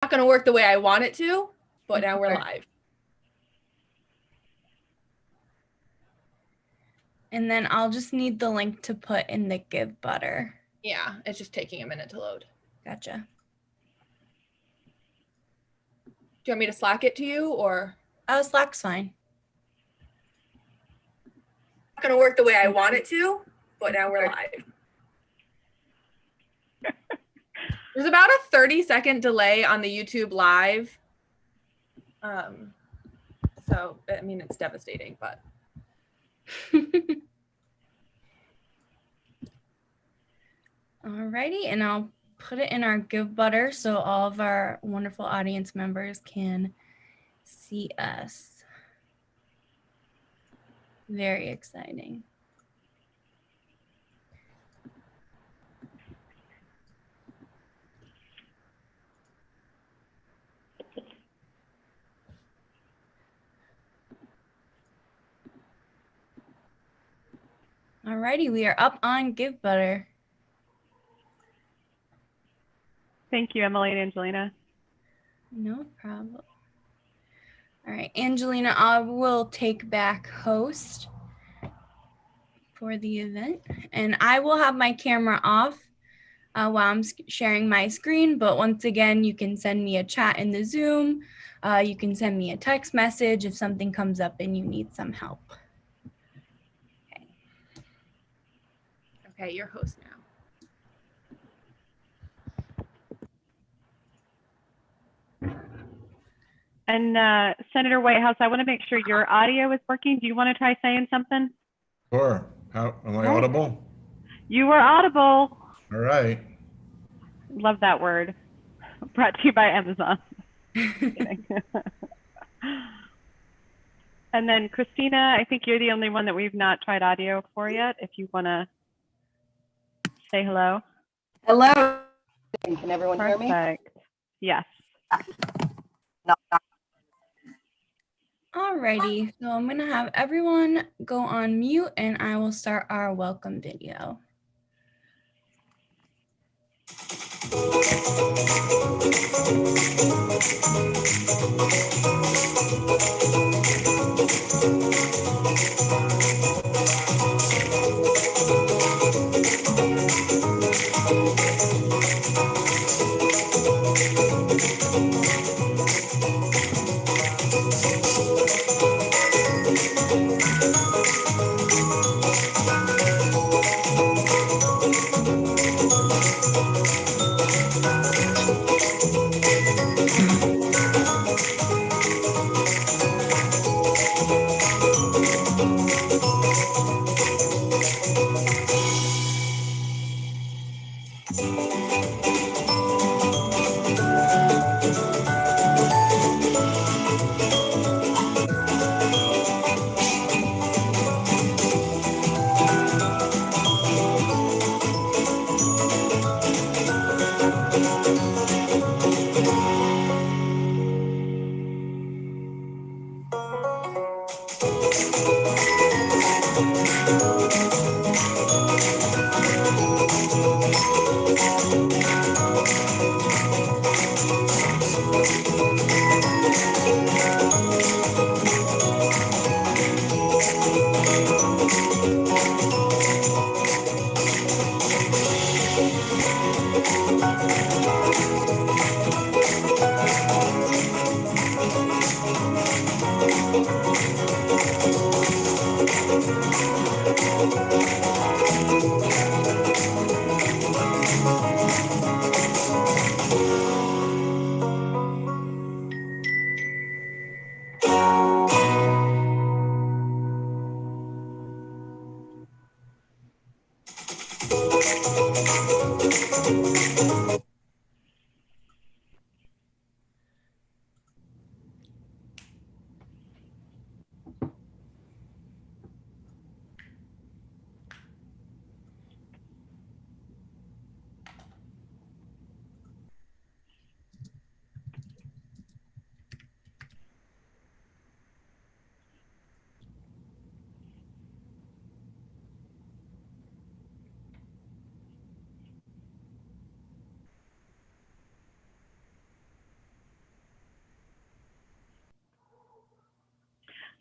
Not going to work the way I want it to, but now we're live. And then I'll just need the link to put in the Givebutter. Yeah, it's just taking a minute to load. Gotcha. Do you want me to Slack it to you or? Oh, Slack's fine. Not going to work the way I want it to, but now we're live. There's about a 30-second delay on the YouTube live. So, I mean, it's devastating, but. Alrighty, and I'll put it in our Givebutter so all of our wonderful audience members can see us. Very exciting. Alrighty, we are up on Givebutter. Thank you, Emily and Angelina. No problem. All right, Angelina, I will take back host for the event, and I will have my camera off while I'm sharing my screen, but once again, you can send me a chat in the Zoom. You can send me a text message if something comes up and you need some help. Okay, you're host now. And Senator Whitehouse, I want to make sure your audio is working. Do you want to try saying something? Sure. How am I audible? You were audible. All right. Love that word. Brought to you by Amazon. And then Christina, I think you're the only one that we've not tried audio for yet. If you want to say hello. Hello. Can everyone hear me? Perfect. Yes. No. Alrighty, so I'm gonna have everyone go on mute and I will start our welcome video.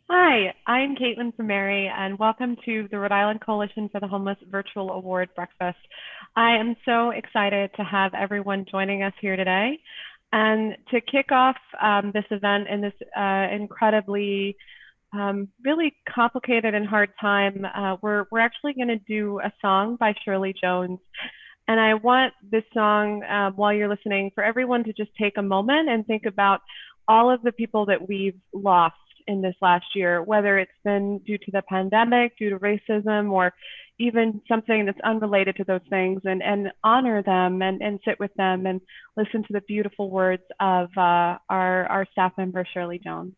Hi, I'm Caitlin from Mary, and welcome to the Rhode Island Coalition for the Homeless Virtual Award Breakfast. I am so excited to have everyone joining us here today. And to kick off this event in this incredibly, really complicated and hard time, we're actually going to do a song by Shirley Jones. And I want this song, while you're listening, for everyone to just take a moment and think about all of the people that we've lost in this last year, whether it's been due to the pandemic, due to racism, or even something that's unrelated to those things, and honor them and sit with them and listen to the beautiful words of our staff member, Shirley Jones.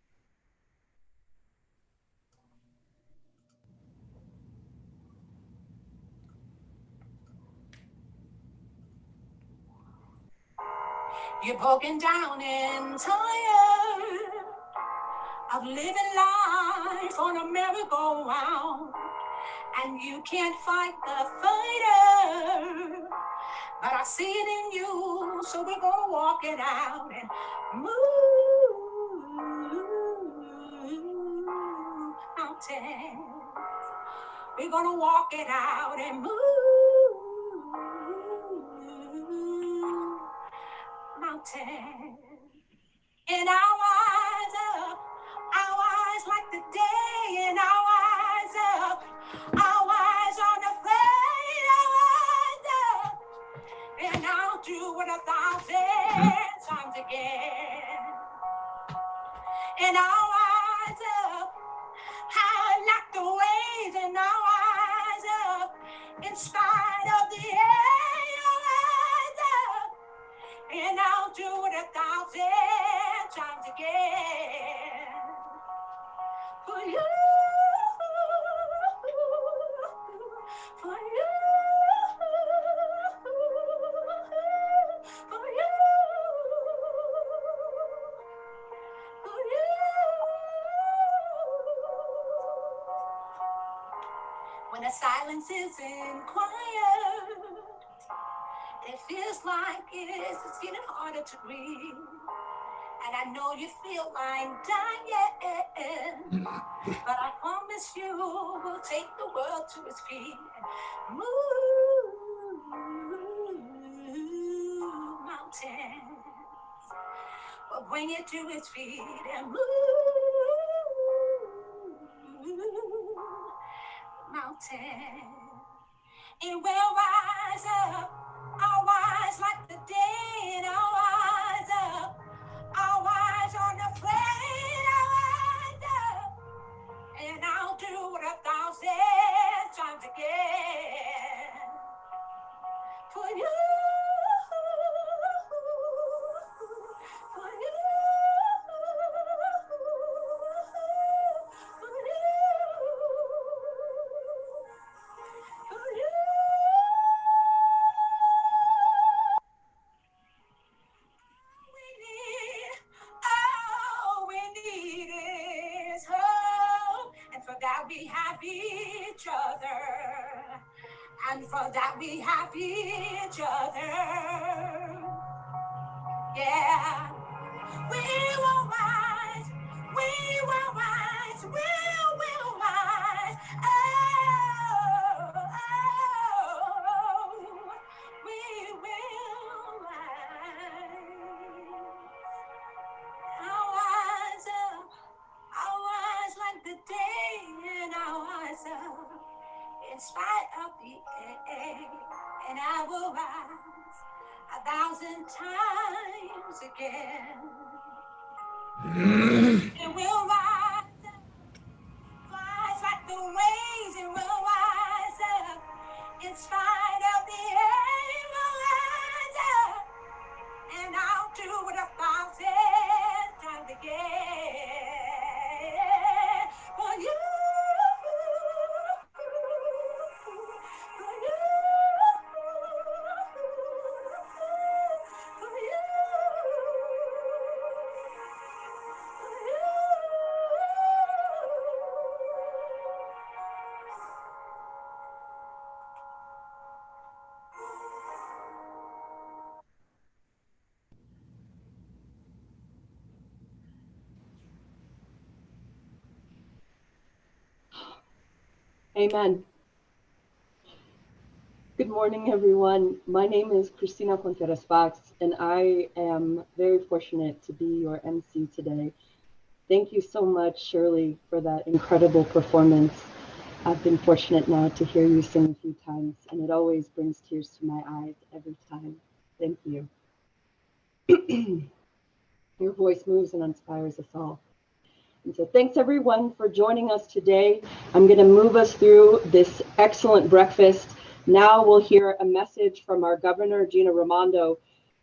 You're broken down and tired of living life on a merry-go-round, and you can't fight the fighter, but I see it in you, so we're gonna walk it out and move mountains. We're gonna walk it out and move mountains. In our eyes up, our eyes like the day, in our eyes up, our eyes on the flame, our eyes up, and I'll do it 1,000 times again. In our eyes up, high like the waves, in our eyes up, in spite of the air, our eyes up, and I'll do it 1,000 times again. For you, for you, for you, for you. When the silence isn't quiet, it feels like it's getting harder to breathe. And I know you feel like dying, but I promise you we'll take the world to its feet and move mountains. We'll bring it to its feet and move mountains. It will rise up, our eyes like the day, and our eyes up, our eyes on the flame, our eyes up, and I'll do it 1,000 times again. For you, for you, for you. All we need is hope, and for that we have each other, and for that we have each other. Yeah, we will rise, we will rise, we will rise. Oh, we will rise. Our eyes up, our eyes like the day, and our eyes up, in spite of the air, and I will rise 1,000 times again. And we'll rise up, rise like the waves, and we'll rise up, in spite of the air, we'll rise up, and I'll do it 1,000 times again. For you, for you, for you, for you. Amen. Good morning, everyone. My name is Cristina Contreras Fox, and I am very fortunate to be your MC today. Thank you so much, Shirley, for that incredible performance. I've been fortunate now to hear you sing a few times, and it always brings tears to my eyes every time. Thank you. Your voice moves and inspires us all. And so thanks everyone for joining us today. I'm going to move us through this excellent breakfast. Now we'll hear a message from our governor, Gina Raimondo.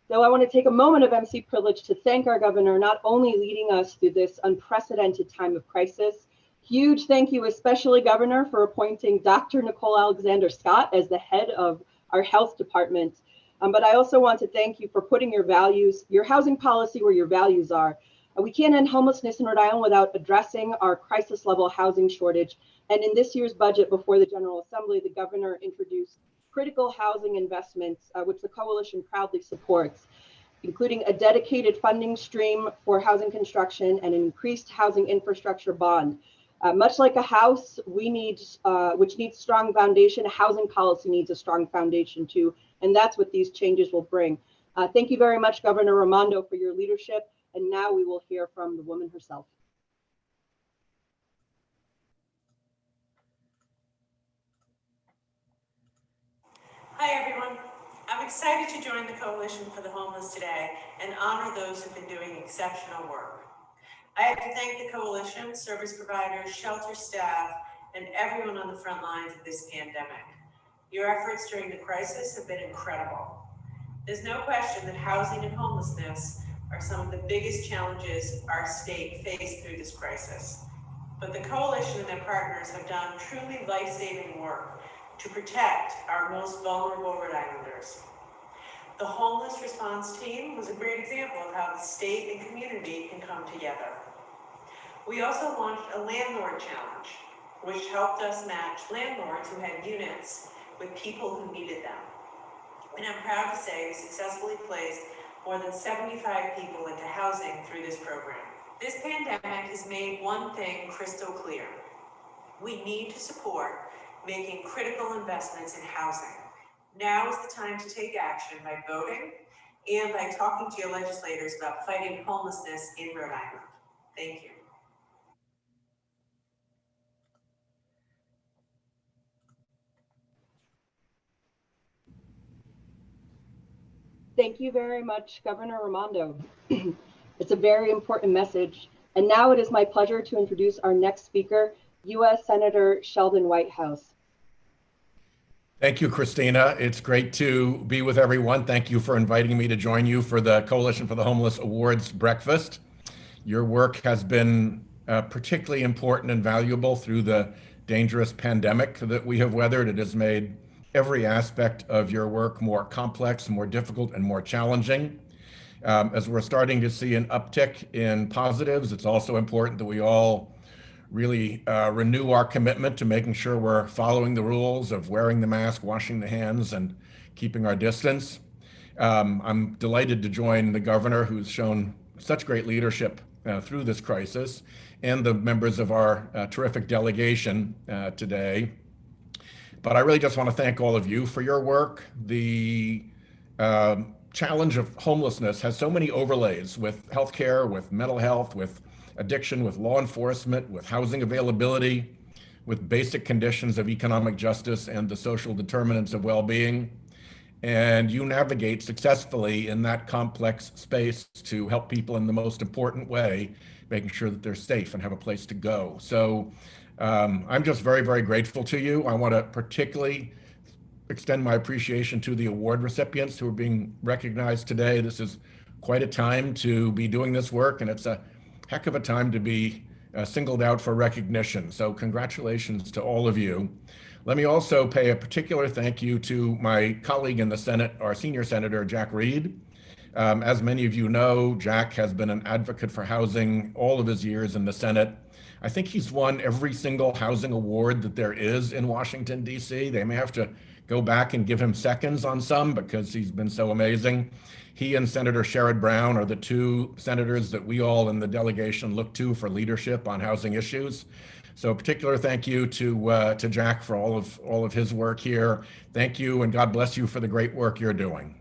Though I want to take a moment of MC privilege to thank our governor, not only leading us through this unprecedented time of crisis. Huge thank you, especially Governor, for appointing Dr. Nicole Alexander Scott as the head of our health department. But I also want to thank you for putting your values, your housing policy where your values are. We can't end homelessness in Rhode Island without addressing our crisis level housing shortage. And in this year's budget before the General Assembly, the governor introduced critical housing investments, which the coalition proudly supports, including a dedicated funding stream for housing construction and an increased housing infrastructure bond. Much like a house, which needs strong foundation, a housing policy needs a strong foundation too. And that's what these changes will bring. Thank you very much, Governor Raimondo, for your leadership. And now we will hear from the woman herself. Hi, everyone. I'm excited to join the Coalition for the Homeless today and honor those who've been doing exceptional work. I have to thank the Coalition, service providers, shelter staff, and everyone on the front lines of this pandemic. Your efforts during the crisis have been incredible. There's no question that housing and homelessness are some of the biggest challenges our state faced through this crisis. But the Coalition and their partners have done truly life-saving work to protect our most vulnerable Rhode Islanders. The Homeless Response Team was a great example of how the state and community can come together. We also launched a landlord challenge, which helped us match landlords who had units with people who needed them. And I'm proud to say we successfully placed more than 75 people into housing through this program. This pandemic has made one thing crystal clear. We need to support making critical investments in housing. Now is the time to take action by voting and by talking to your legislators about fighting homelessness in Rhode Island. Thank you. Thank you very much, Governor Raimondo. It's a very important message. And now it is my pleasure to introduce our next speaker, U.S. Senator Sheldon Whitehouse. Thank you, Christina. It's great to be with everyone. Thank you for inviting me to join you for the Coalition for the Homeless Awards breakfast. Your work has been particularly important and valuable through the dangerous pandemic that we have weathered. It has made every aspect of your work more complex, more difficult, and more challenging. As we're starting to see an uptick in positives, it's also important that we all really renew our commitment to making sure we're following the rules of wearing the mask, washing the hands, and keeping our distance. I'm delighted to join the governor, who's shown such great leadership through this crisis, and the members of our terrific delegation today. But I really just want to thank all of you for your work. The challenge of homelessness has so many overlays with healthcare, with mental health, with addiction, with law enforcement, with housing availability, with basic conditions of economic justice and the social determinants of well-being. And you navigate successfully in that complex space to help people in the most important way, making sure that they're safe and have a place to go. So I'm just very, very grateful to you. I want to particularly extend my appreciation to the award recipients who are being recognized today. This is quite a time to be doing this work, and it's a heck of a time to be singled out for recognition. So congratulations to all of you. Let me also pay a particular thank you to my colleague in the Senate, our senior senator, Jack Reed. As many of you know, Jack has been an advocate for housing all of his years in the Senate. I think he's won every single housing award that there is in Washington, D.C. They may have to go back and give him seconds on some because he's been so amazing. He and Senator Sherrod Brown are the two senators that we all in the delegation look to for leadership on housing issues. So a particular thank you to Jack for all of his work here. Thank you, and God bless you for the great work you're doing.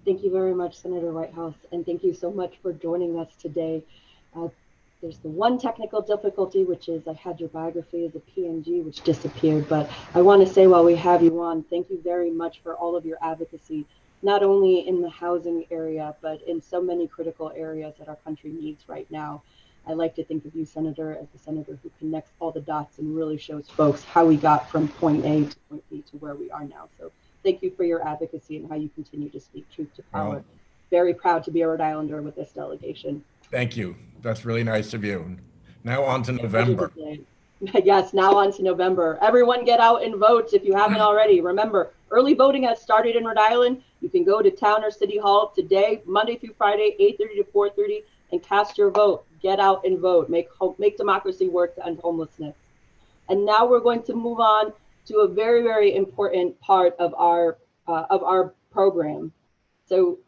Thank you very much, Senator Whitehouse, and thank you so much for joining us today. There's the one technical difficulty, which is I had your biography as a PNG, which disappeared. But I want to say while we have you on, thank you very much for all of your advocacy, not only in the housing area, but in so many critical areas that our country needs right now. I like to think of you, Senator, as the senator who connects all the dots and really shows folks how we got from point A to point B to where we are now. So thank you for your advocacy and how you continue to speak truth to power. Very proud to be a Rhode Islander with this delegation. Thank you. That's really nice of you. Now on to November. Yes, now on to November. Everyone get out and vote if you haven't already. Remember, early voting has started in Rhode Island. You can go to town or city hall today, Monday through Friday, 8:30 to 4:30, and cast your vote. Get out and vote. Make democracy work to end homelessness. And now we're going to move on to a very, very important part of our program. So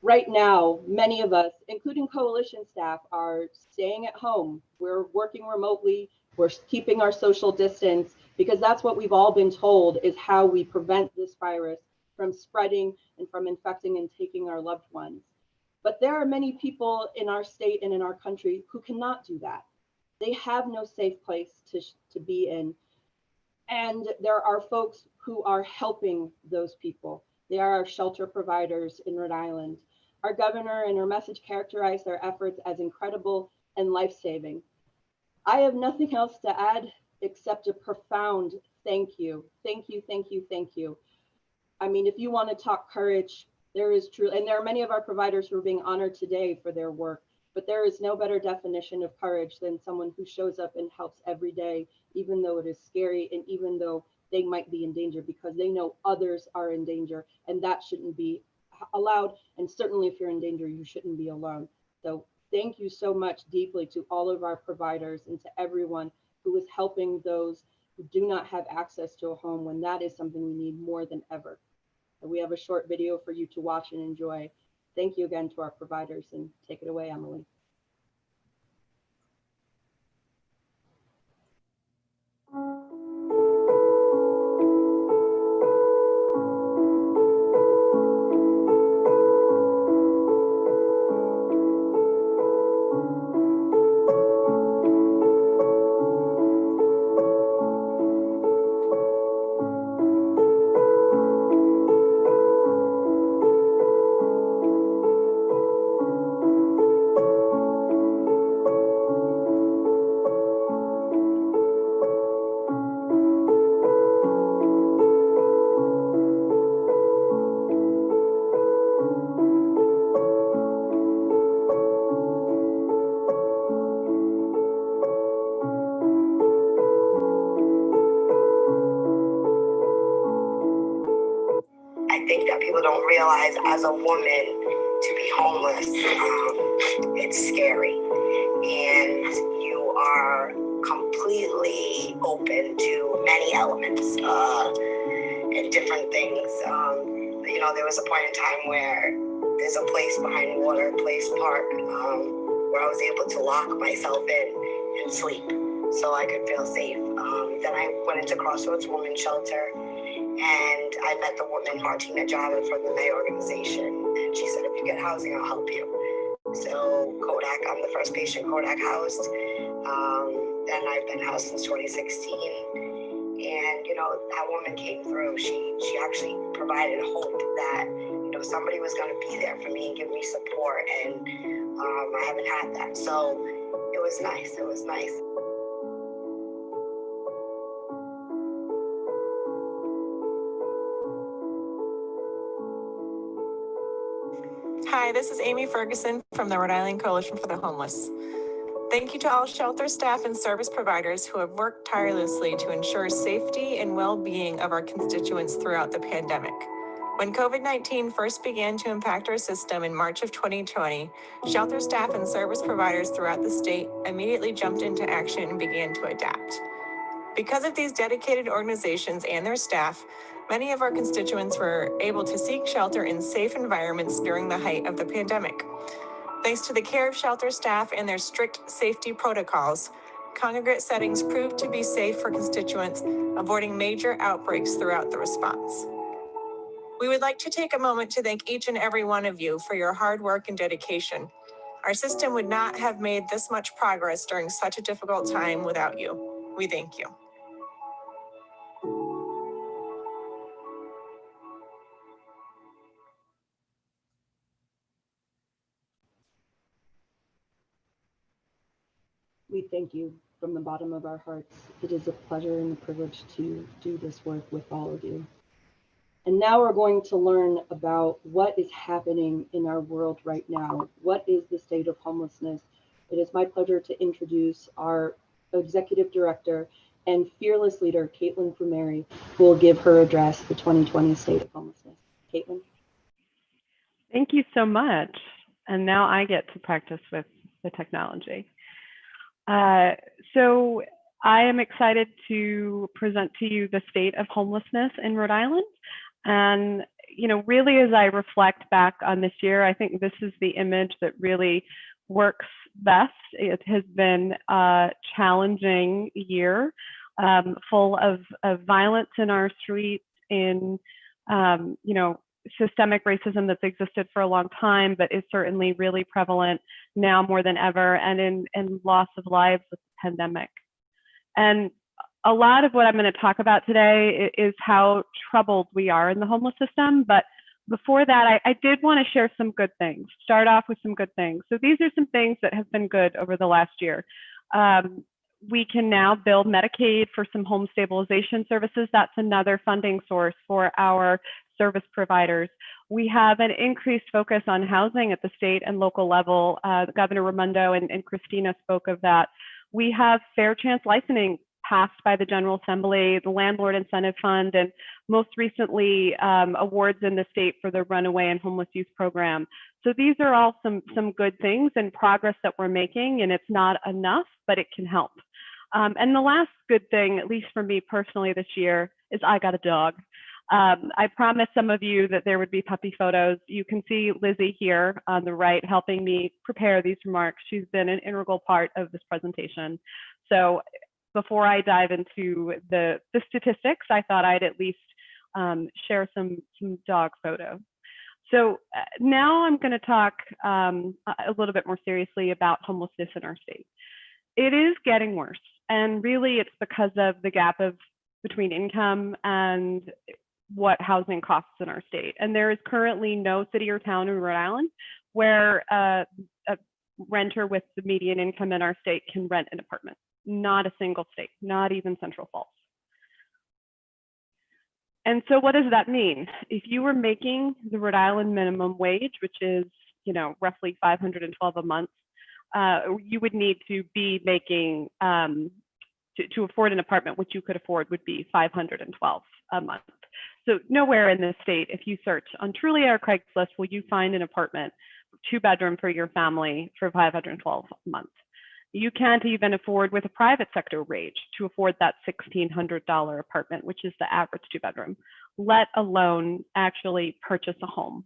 right now, many of us, including coalition staff, are staying at home. We're working remotely. We're keeping our social distance because that's what we've all been told is how we prevent this virus from spreading and from infecting and taking our loved ones. But there are many people in our state and in our country who cannot do that. They have no safe place to be in. And there are folks who are helping those people. They are our shelter providers in Rhode Island. Our governor and her message characterized their efforts as incredible and life-saving. I have nothing else to add except a profound thank you. Thank you, thank you, thank you. I mean, if you want to talk courage, there is true, and there are many of our providers who are being honored today for their work, but there is no better definition of courage than someone who shows up and helps every day, even though it is scary and even though they might be in danger because they know others are in danger, and that shouldn't be allowed. And certainly if you're in danger, you shouldn't be alone. So thank you so much deeply to all of our providers and to everyone who is helping those who do not have access to a home when that is something we need more than ever. And we have a short video for you to watch and enjoy. Thank you again to our providers, and take it away, Emily. I think that people don't realize as a woman to be homeless, it's scary. And you are completely open to many elements and different things. You know, there was a point in time where there's a place behind Water Place Park where I was able to lock myself in and sleep so I could feel safe. Then I went into Crossroads Women's Shelter, and I met the woman, Martina Java, from the May organization. And she said, if you get housing, I'll help you. So Kodak, I'm the first patient Kodak housed. And I've been housed since 2016. And, you know, that woman came through. She actually provided hope that, you know, somebody was going to be there for me and give me support. And I haven't had that. So it was nice. It was nice. Hi, this is Amy Ferguson from the Rhode Island Coalition for the Homeless. Thank you to all shelter staff and service providers who have worked tirelessly to ensure safety and well-being of our constituents throughout the pandemic. When COVID-19 first began to impact our system in March of 2020, shelter staff and service providers throughout the state immediately jumped into action and began to adapt. Because of these dedicated organizations and their staff, many of our constituents were able to seek shelter in safe environments during the height of the pandemic. Thanks to the care of shelter staff and their strict safety protocols, congregate settings proved to be safe for constituents, avoiding major outbreaks throughout the response. We would like to take a moment to thank each and every one of you for your hard work and dedication. Our system would not have made this much progress during such a difficult time without you. We thank you. We thank you from the bottom of our hearts. It is a pleasure and a privilege to do this work with all of you. And now we're going to learn about what is happening in our world right now. What is the state of homelessness? It is my pleasure to introduce our Executive Director and fearless leader, Caitlin Frumeri, who will give her address, the 2020 State of Homelessness. Caitlin. Thank you so much. And now I get to practice with the technology. So I am excited to present to you the state of homelessness in Rhode Island. And, you know, really, as I reflect back on this year, I think this is the image that really works best. It has been a challenging year, full of violence in our streets, in, you know, systemic racism that's existed for a long time, but is certainly really prevalent now more than ever, and in loss of lives with the pandemic. And a lot of what I'm going to talk about today is how troubled we are in the homeless system. But before that, I did want to share some good things, start off with some good things. So these are some things that have been good over the last year. We can now bill Medicaid for some home stabilization services. That's another funding source for our service providers. We have an increased focus on housing at the state and local level. Governor Raimondo and Christina spoke of that. We have fair chance licensing passed by the General Assembly, the Landlord Incentive Fund, and most recently awards in the state for the Runaway and Homeless Youth Program. So these are all some good things and progress that we're making, and it's not enough, but it can help. And the last good thing, at least for me personally this year, is I got a dog. I promised some of you that there would be puppy photos. You can see Lizzie here on the right helping me prepare these remarks. She's been an integral part of this presentation. So before I dive into the statistics, I thought I'd at least share some dog photos. So now I'm going to talk a little bit more seriously about homelessness in our state. It is getting worse, and really it's because of the gap between income and what housing costs in our state. And there is currently no city or town in Rhode Island where a renter with the median income in our state can rent an apartment. Not a single state, not even Central Falls. And so what does that mean? If you were making the Rhode Island minimum wage, which is, you know, roughly $512 a month, you would need to be making, to afford an apartment, which you could afford would be $512 a month. So nowhere in this state, if you search on Trulia or Craigslist, will you find an apartment, 2-bedroom for your family for $512 a month. You can't even afford with a private sector wage to afford that $1,600 apartment, which is the average 2-bedroom, let alone actually purchase a home.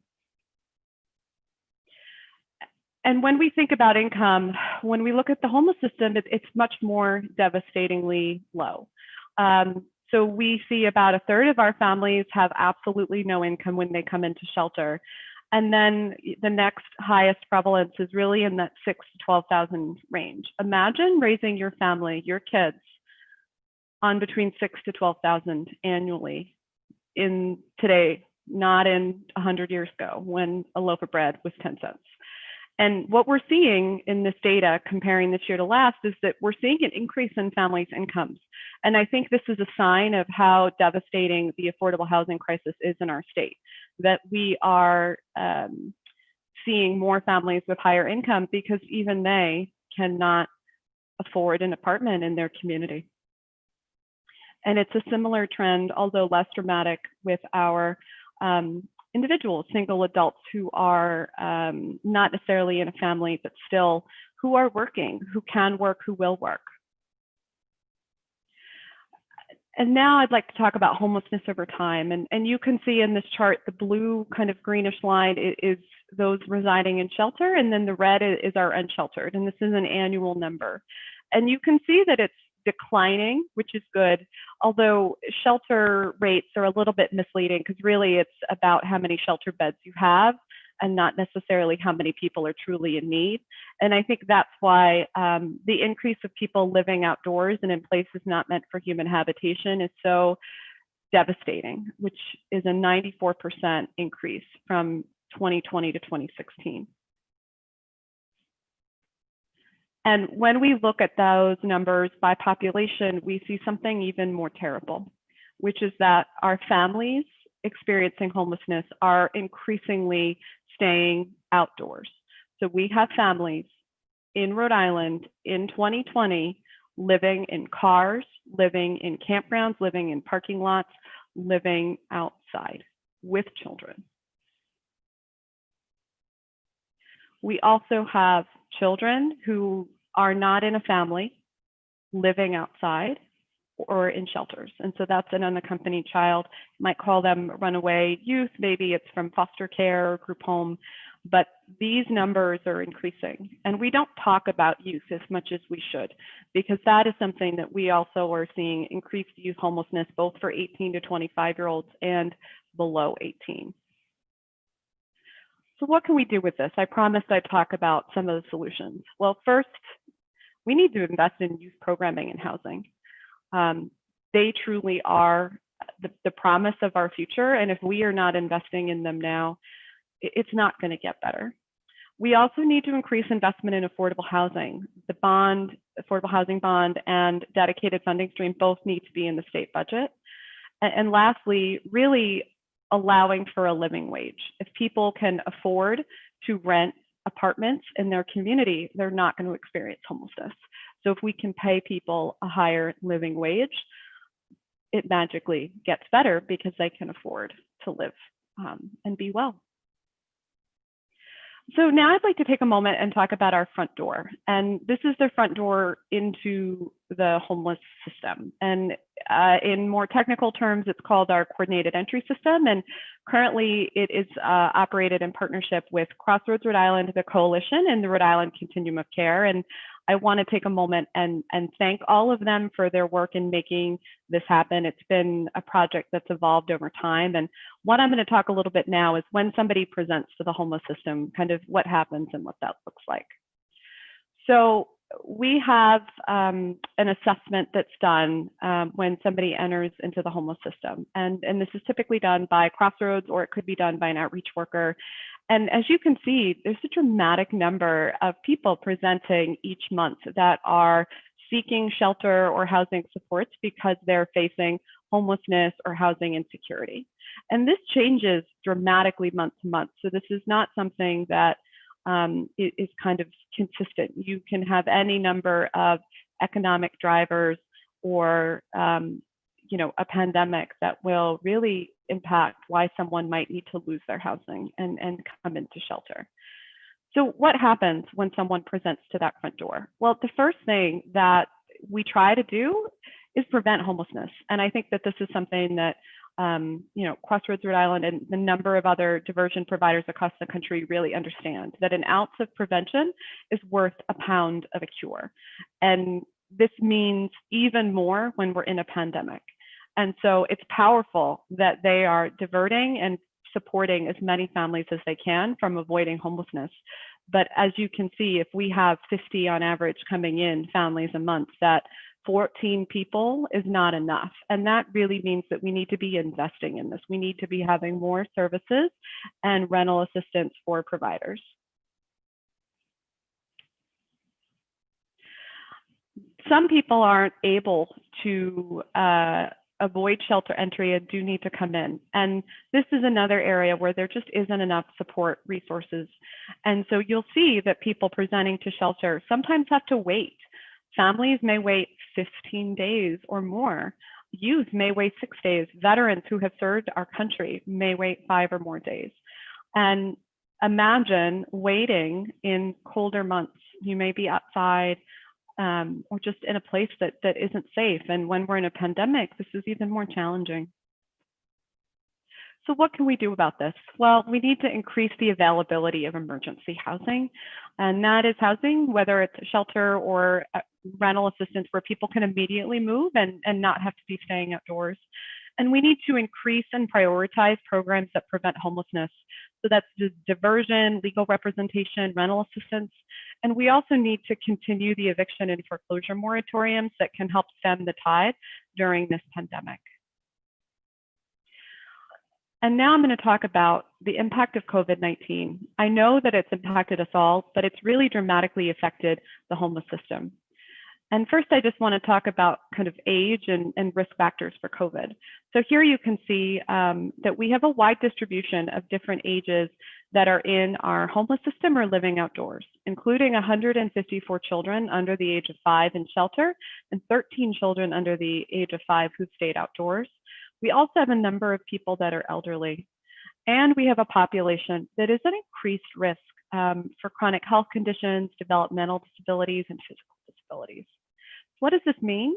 And when we think about income, when we look at the homeless system, it's much more devastatingly low. So we see about 1/3 of our families have absolutely no income when they come into shelter. And then the next highest prevalence is really in that 6,000 to 12,000 range. Imagine raising your family, your kids, on between 6,000 to 12,000 annually in today, not in 100 years ago when a loaf of bread was 10 cents. And what we're seeing in this data, comparing this year to last, is that we're seeing an increase in families' incomes. And I think this is a sign of how devastating the affordable housing crisis is in our state, that we are seeing more families with higher income because even they cannot afford an apartment in their community. And it's a similar trend, although less dramatic, with our individuals, single adults who are not necessarily in a family, but still who are working, who can work, who will work. And now I'd like to talk about homelessness over time. And you can see in this chart, the blue kind of greenish line is those residing in shelter, and then the red is our unsheltered. And this is an annual number. And you can see that it's declining, which is good, although shelter rates are a little bit misleading because really it's about how many shelter beds you have and not necessarily how many people are truly in need. And I think that's why the increase of people living outdoors and in places not meant for human habitation is so devastating, which is a 94% increase from 2020 to 2016. And when we look at those numbers by population, we see something even more terrible, which is that our families experiencing homelessness are increasingly staying outdoors. So we have families in Rhode Island in 2020 living in cars, living in campgrounds, living in parking lots, living outside with children. We also have children who are not in a family living outside or in shelters. And so that's an unaccompanied child. You might call them runaway youth, maybe it's from foster care or group home, but these numbers are increasing. And we don't talk about youth as much as we should, because that is something that we also are seeing increased youth homelessness, both for 18 to 25-year-olds and below 18. So what can we do with this? I promised I'd talk about some of the solutions. Well, first, we need to invest in youth programming and housing. They truly are the promise of our future. And if we are not investing in them now, it's not going to get better. We also need to increase investment in affordable housing. The bond, affordable housing bond, and dedicated funding stream both need to be in the state budget. And lastly, really allowing for a living wage. If people can afford to rent apartments in their community, they're not going to experience homelessness. So if we can pay people a higher living wage, it magically gets better because they can afford to live and be well. So now I'd like to take a moment and talk about our front door. And this is the front door into the homeless system. And in more technical terms, it's called our coordinated entry system. And currently it is operated in partnership with Crossroads Rhode Island, the Coalition, and the Rhode Island Continuum of Care. And I want to take a moment and thank all of them for their work in making this happen. It's been a project that's evolved over time. And what I'm going to talk a little bit now is when somebody presents to the homeless system, kind of what happens and what that looks like. So we have an assessment that's done when somebody enters into the homeless system. And this is typically done by Crossroads, or it could be done by an outreach worker. And as you can see, there's a dramatic number of people presenting each month that are seeking shelter or housing supports because they're facing homelessness or housing insecurity. And this changes dramatically month to month. So this is not something that is kind of consistent. You can have any number of economic drivers or a pandemic that will really impact why someone might need to lose their housing and come into shelter. So what happens when someone presents to that front door? Well, the first thing that we try to do is prevent homelessness. And I think that this is something that Crossroads Rhode Island and the number of other diversion providers across the country really understand that an ounce of prevention is worth a pound of a cure. And this means even more when we're in a pandemic. And so it's powerful that they are diverting and supporting as many families as they can from avoiding homelessness. But as you can see, if we have 50 on average coming in families a month, that 14 people is not enough. And that really means that we need to be investing in this. We need to be having more services and rental assistance for providers. Some people aren't able to avoid shelter entry and do need to come in. And this is another area where there just isn't enough support resources. And so you'll see that people presenting to shelter sometimes have to wait. Families may wait 15 days or more youth may wait 6 days. Veterans who have served our country may wait 5 or more days. And imagine waiting in colder months. You may be outside or just in a place that isn't safe. And when we're in a pandemic, this is even more challenging. So what can we do about this? Well, we need to increase the availability of emergency housing. And that is housing, whether it's a shelter or rental assistance, where people can immediately move and not have to be staying outdoors. And we need to increase and prioritize programs that prevent homelessness. So that's diversion, legal representation, rental assistance. And we also need to continue the eviction and foreclosure moratoriums that can help stem the tide during this pandemic. And now I'm going to talk about the impact of COVID-19. I know that it's impacted us all, but it's really dramatically affected the homeless system. And first, I just want to talk about kind of age and risk factors for COVID. So here you can see that we have a wide distribution of different ages that are in our homeless system or living outdoors, including 154 children under the age of 5 in shelter and 13 children under the age of 5 who stayed outdoors. We also have a number of people that are elderly, and we have a population that is at increased risk for chronic health conditions, developmental disabilities, and physical disabilities. What does this mean?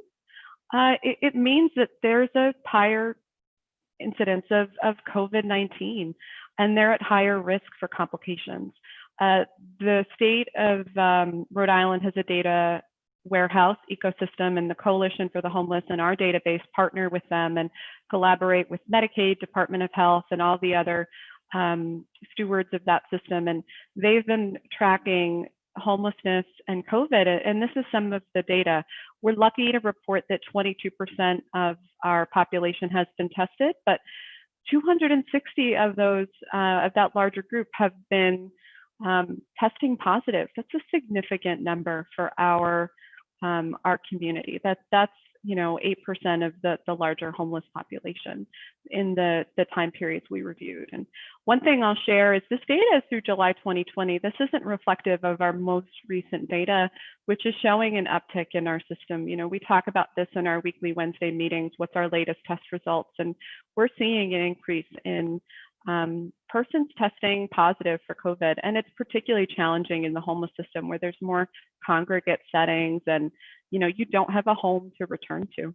It means that there's a higher incidence of COVID-19, and they're at higher risk for complications. The state of Rhode Island has a data warehouse ecosystem, and the Coalition for the Homeless and our database partner with them and collaborate with Medicaid, Department of Health, and all the other stewards of that system. And they've been tracking homelessness and COVID, and this is some of the data. We're lucky to report that 22% of our population has been tested, but 260 of those, of that larger group, have been testing positive. That's a significant number for our community. That's 8% of the larger homeless population in the time periods we reviewed. And one thing I'll share is this data is through July 2020. This isn't reflective of our most recent data, which is showing an uptick in our system. We talk about this in our weekly Wednesday meetings. What's our latest test results? And we're seeing an increase in persons testing positive for COVID. And it's particularly challenging in the homeless system where there's more congregate settings and you don't have a home to return to.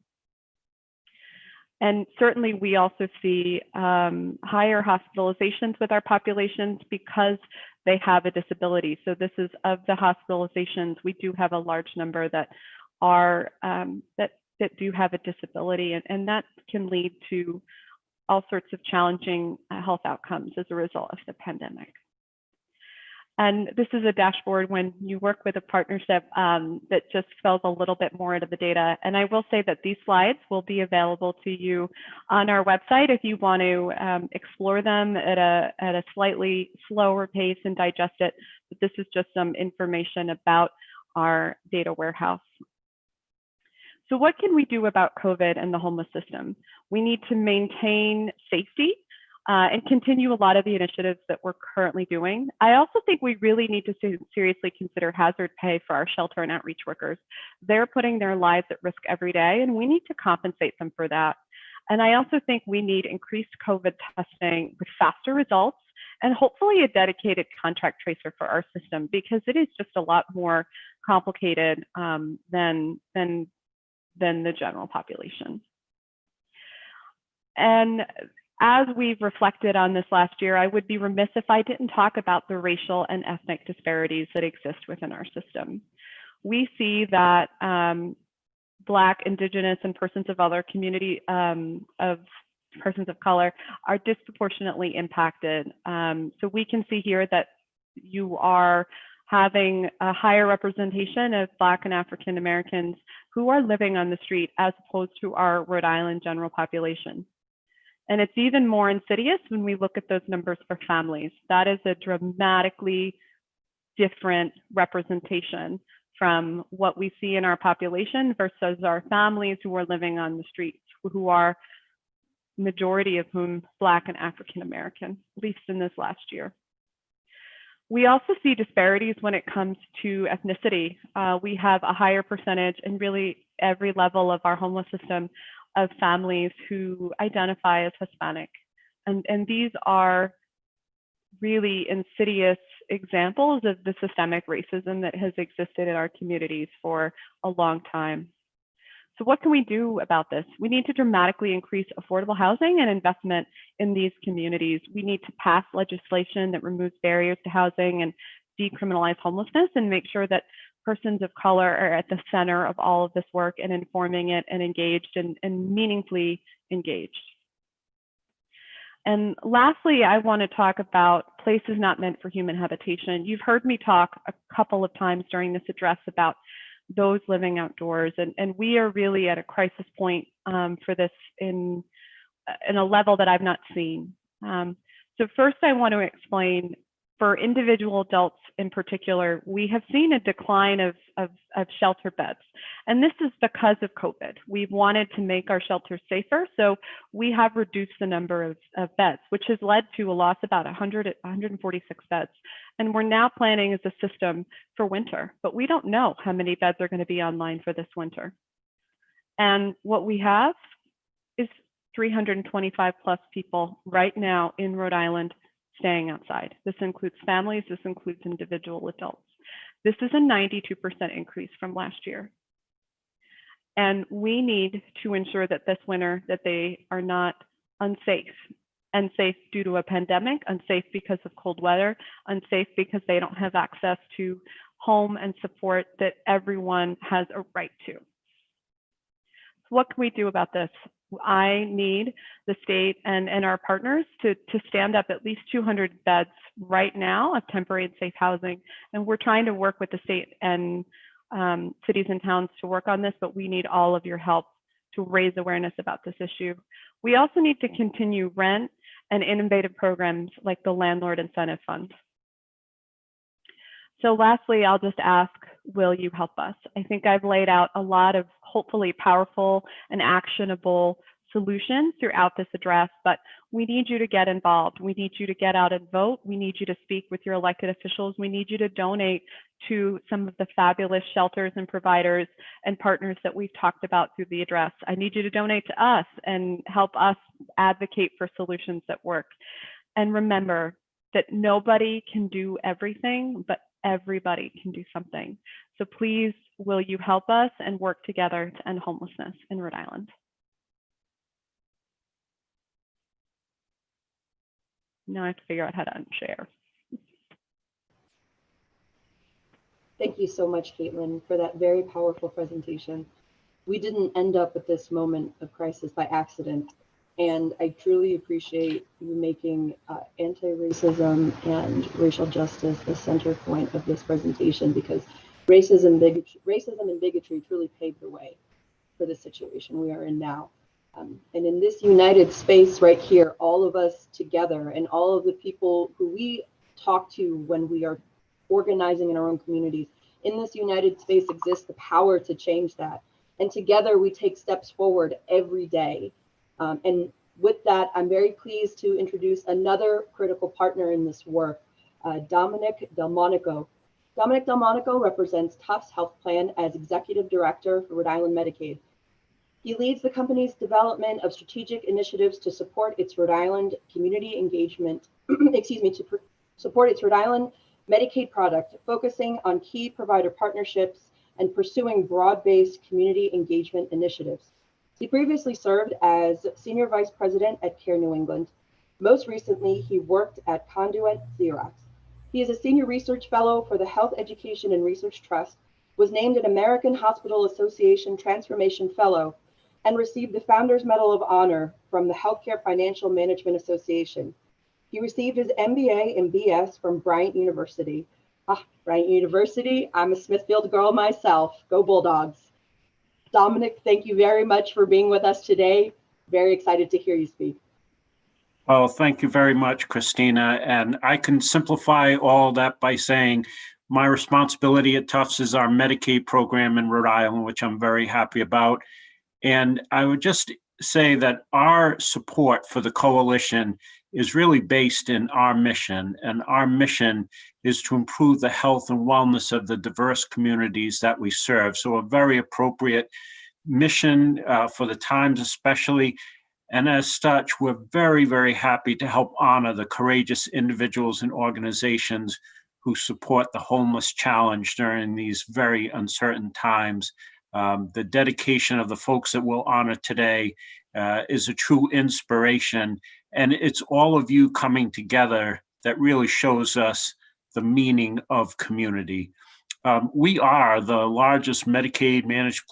And certainly we also see higher hospitalizations with our populations because they have a disability. So this is of the hospitalizations, we do have a large number that are that do have a disability, and that can lead to all sorts of challenging health outcomes as a result of the pandemic. And this is a dashboard when you work with a partnership that just spells a little bit more into the data. And I will say that these slides will be available to you on our website if you want to explore them at a slightly slower pace and digest it. But this is just some information about our data warehouse. So what can we do about COVID and the homeless system? We need to maintain safety and continue a lot of the initiatives that we're currently doing. I also think we really need to seriously consider hazard pay for our shelter and outreach workers. They're putting their lives at risk every day, and we need to compensate them for that. And I also think we need increased COVID testing with faster results and hopefully a dedicated contract tracer for our system, because it is just a lot more complicated than the general population. And as we've reflected on this last year, I would be remiss if I didn't talk about the racial and ethnic disparities that exist within our system. We see that Black, Indigenous, and persons of other community of persons of color are disproportionately impacted. So we can see here that you are having a higher representation of Black and African Americans who are living on the street as opposed to our Rhode Island general population. And it's even more insidious when we look at those numbers for families. That is a dramatically different representation from what we see in our population versus our families who are living on the streets, who are majority of whom Black and African American, at least in this last year. We also see disparities when it comes to ethnicity. We have a higher percentage in really every level of our homeless system of families who identify as Hispanic. And these are really insidious examples of the systemic racism that has existed in our communities for a long time. So what can we do about this? We need to dramatically increase affordable housing and investment in these communities. We need to pass legislation that removes barriers to housing and decriminalize homelessness, and make sure that persons of color are at the center of all of this work and informing it and engaged and meaningfully engaged. And lastly, I want to talk about places not meant for human habitation. You've heard me talk a couple of times during this address about those living outdoors, and we are really at a crisis point for this in a level that I've not seen. So first, I want to explain, for individual adults in particular, we have seen a decline of shelter beds. And this is because of COVID. We've wanted to make our shelters safer, so we have reduced the number of beds, which has led to a loss of about 146 beds. And we're now planning as a system for winter, but we don't know how many beds are going to be online for this winter. And what we have is 325 plus people right now in Rhode Island staying outside. This includes families, this includes individual adults. This is a 92% increase from last year. And we need to ensure that this winter that they are not unsafe due to a pandemic, unsafe because of cold weather, unsafe because they don't have access to home and support that everyone has a right to. So what can we do about this? I need the state and our partners to stand up at least 200 beds right now of temporary and safe housing. And we're trying to work with the state and cities and towns to work on this, but we need all of your help to raise awareness about this issue. We also need to continue rent and innovative programs like the Landlord Incentive Fund. So lastly, I'll just ask, will you help us? I think I've laid out a lot of hopefully powerful and actionable solutions throughout this address, but we need you to get involved. We need you to get out and vote. We need you to speak with your elected officials. We need you to donate to some of the fabulous shelters and providers and partners that we've talked about through the address. I need you to donate to us and help us advocate for solutions that work. And remember that nobody can do everything, but everybody can do something. So please, will you help us and work together to end homelessness in Rhode Island? Now I have to figure out how to unshare. Thank you so much, Caitlin, for that very powerful presentation. We didn't end up at this moment of crisis by accident. And I truly appreciate you making anti-racism and racial justice the center point of this presentation, because racism and bigotry truly paved the way for the situation we are in now. And in this united space right here, all of us together and all of the people who we talk to when we are organizing in our own communities, in this united space exists the power to change that. And together we take steps forward every day. And with that, I'm very pleased to introduce another critical partner in this work, Dominic Delmonico. Dominic Delmonico represents Tufts Health Plan as Executive Director for Rhode Island Medicaid. He leads the company's development of strategic initiatives to support its Rhode Island community engagement, to support its Rhode Island Medicaid product, focusing on key provider partnerships and pursuing broad-based community engagement initiatives. He previously served as Senior Vice President at Care New England. Most recently, he worked at Conduit Xerox. He is a Senior Research Fellow for the Health Education and Research Trust, was named an American Hospital Association Transformation Fellow, and received the Founders Medal of Honor from the Healthcare Financial Management Association. He received his MBA and BS from Bryant University. Bryant University, I'm a Smithfield girl myself. Go Bulldogs. Dominic, thank you very much for being with us today. Very excited to hear you speak. Well, thank you very much, Christina. And I can simplify all that by saying my responsibility at Tufts is our Medicaid program in Rhode Island, which I'm very happy about. And I would just say that our support for the coalition is really based in our mission. And our mission is to improve the health and wellness of the diverse communities that we serve. So a very appropriate mission for the times especially. And as such, we're very, very happy to help honor the courageous individuals and organizations who support the homeless challenge during these very uncertain times. The dedication of the folks that we'll honor today is a true inspiration. And it's all of you coming together that really shows us the meaning of community. We are the largest Medicaid managed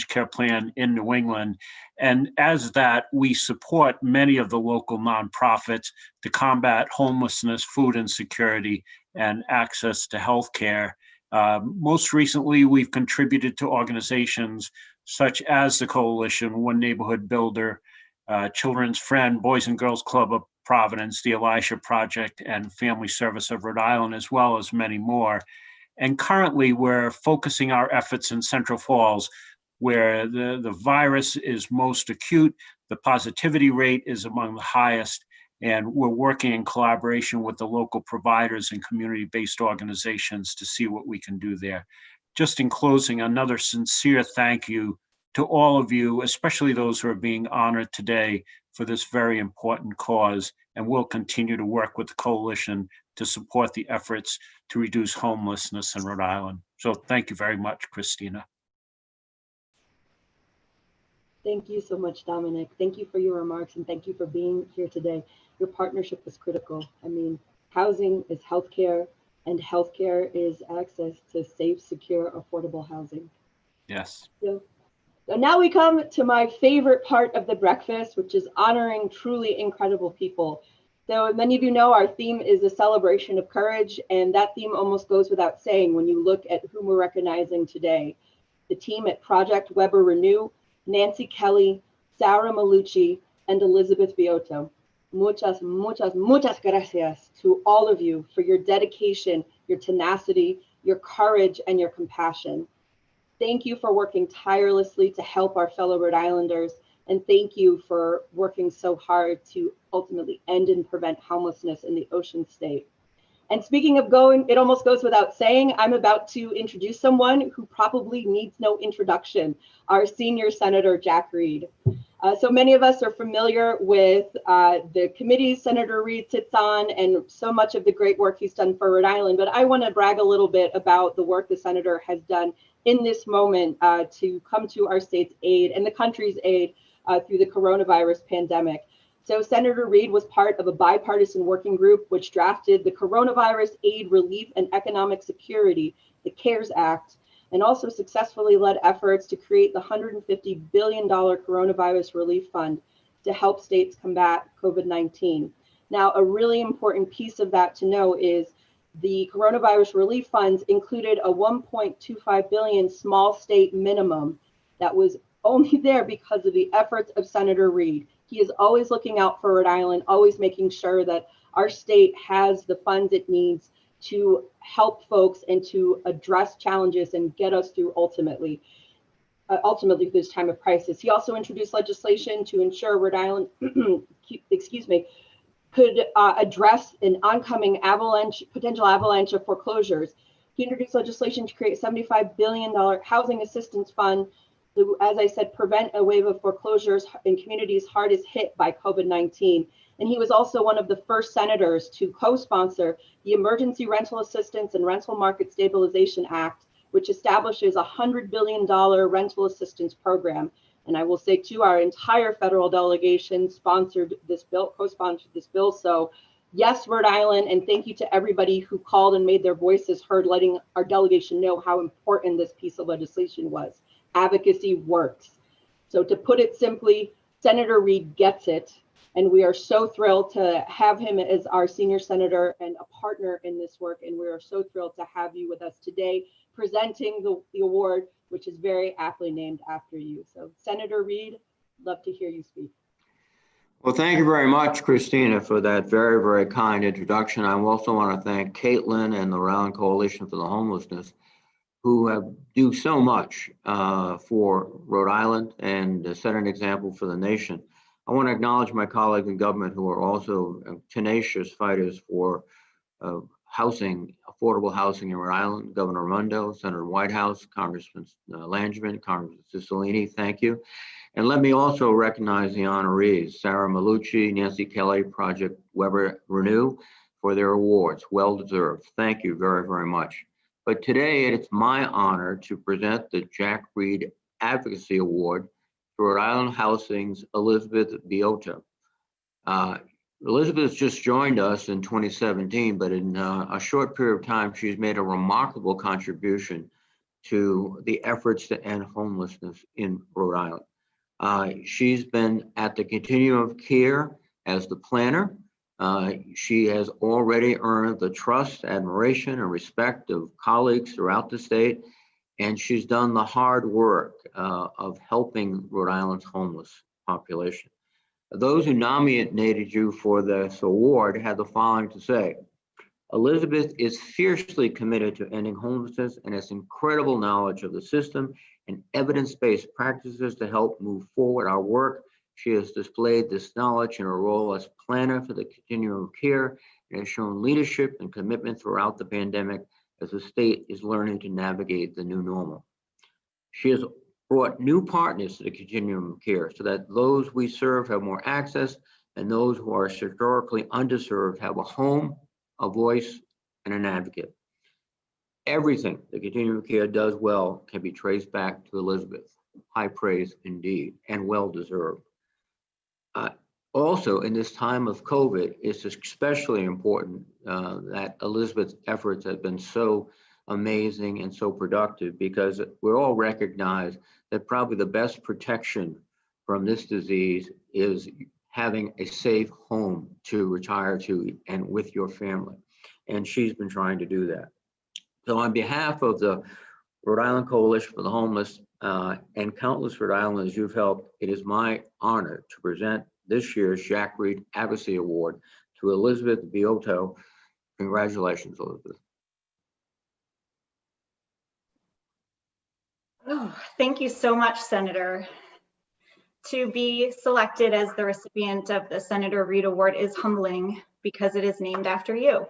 care plan in New England. And as that, we support many of the local nonprofits to combat homelessness, food insecurity, and access to health care. Most recently, we've contributed to organizations such as the Coalition, One Neighborhood Builder, Children's Friend, Boys and Girls Club of Providence, the Elisha Project, and Family Service of Rhode Island, as well as many more. And currently, we're focusing our efforts in Central Falls, where the virus is most acute, the positivity rate is among the highest, and we're working in collaboration with the local providers and community-based organizations to see what we can do there. Just in closing, another sincere thank you to all of you, especially those who are being honored today for this very important cause, and we'll continue to work with the Coalition to support the efforts to reduce homelessness in Rhode Island. So thank you very much, Christina. Thank you so much, Dominic. Thank you for your remarks, and thank you for being here today. Your partnership is critical. I mean, housing is healthcare, and healthcare is access to safe, secure, affordable housing. Yes. So now we come to my favorite part of the breakfast, which is honoring truly incredible people. So many of you know our theme is a celebration of courage, and that theme almost goes without saying when you look at whom we're recognizing today. The team at Project Weber Renew, Nancy Kelly, Sarah Malucci, and Elizabeth Vioto. Muchas, muchas, muchas gracias to all of you for your dedication, your tenacity, your courage, and your compassion. Thank you for working tirelessly to help our fellow Rhode Islanders, and thank you for working so hard to ultimately end and prevent homelessness in the Ocean State. And speaking of going, it almost goes without saying, I'm about to introduce someone who probably needs no introduction, our senior Senator Jack Reed. So many of us are familiar with the committees Senator Reed sits on and so much of the great work he's done for Rhode Island, but I want to brag a little bit about the work the Senator has done in this moment to come to our state's aid and the country's aid through the coronavirus pandemic. So Senator Reed was part of a bipartisan working group which drafted the Coronavirus Aid, Relief, and Economic Security, the CARES Act, and also successfully led efforts to create the $150 billion Coronavirus Relief Fund to help states combat COVID-19. Now, a really important piece of that to know is the coronavirus relief funds included a $1.25 billion small state minimum that was only there because of the efforts of Senator Reed. He is always looking out for Rhode Island, always making sure that our state has the funds it needs to help folks and to address challenges and get us through ultimately this time of crisis. He also introduced legislation to ensure Rhode Island, could address an oncoming potential avalanche of foreclosures. He introduced legislation to create a $75 billion housing assistance fund to, as I said, prevent a wave of foreclosures in communities hardest hit by COVID-19. And he was also one of the first senators to co-sponsor the Emergency Rental Assistance and Rental Market Stabilization Act, which establishes a $100 billion rental assistance program. And I will say too, our entire federal delegation sponsored this bill, co-sponsored this bill. So yes, Rhode Island, and thank you to everybody who called and made their voices heard, letting our delegation know how important this piece of legislation was. Advocacy works. So to put it simply, Senator Reed gets it. And we are so thrilled to have him as our senior senator and a partner in this work. And we are so thrilled to have you with us today, presenting the award, which is very aptly named after you. So Senator Reed, love to hear you speak. Well, thank you very much, Christina, for that very, very kind introduction. I also want to thank Caitlin and the Rhode Island Coalition for the Homelessness, who do so much for Rhode Island and set an example for the nation. I want to acknowledge my colleagues in government who are also tenacious fighters for housing, affordable housing in Rhode Island, Governor Raimondo, Senator Whitehouse, Congressman Langevin, Congressman Cicilline, thank you. And let me also recognize the honorees, Sarah Malucci, Nancy Kelly, Project Weber Renew, for their awards, well deserved. Thank you very, very much. But today it's my honor to present the Jack Reed Advocacy Award to Rhode Island Housing's Elizabeth Biota. Elizabeth just joined us in 2017, but in a short period of time, she's made a remarkable contribution to the efforts to end homelessness in Rhode Island. She's been at the Continuum of Care as the planner. She has already earned the trust, admiration, and respect of colleagues throughout the state, and she's done the hard work of helping Rhode Island's homeless population. Those who nominated you for this award had the following to say: Elizabeth is fiercely committed to ending homelessness and has incredible knowledge of the system and evidence-based practices to help move forward our work. She has displayed this knowledge in her role as planner for the Continuum of Care and has shown leadership and commitment throughout the pandemic as the state is learning to navigate the new normal. She has brought new partners to the Continuum of Care so that those we serve have more access and those who are historically underserved have a home, a voice, and an advocate. Everything the Continuum of Care does well can be traced back to Elizabeth. High praise indeed, and well deserved. Also, in this time of COVID, it's especially important that Elizabeth's efforts have been so amazing and so productive, because we all recognize that probably the best protection from this disease is having a safe home to retire to and with your family. And she's been trying to do that. So on behalf of the Rhode Island Coalition for the Homeless and countless Rhode Islanders you've helped, it is my honor to present this year's Jack Reed Advocacy Award to Elizabeth Biota. Congratulations, Elizabeth. Oh, thank you so much, Senator. To be selected as the recipient of the Senator Reed Award is humbling because it is named after you,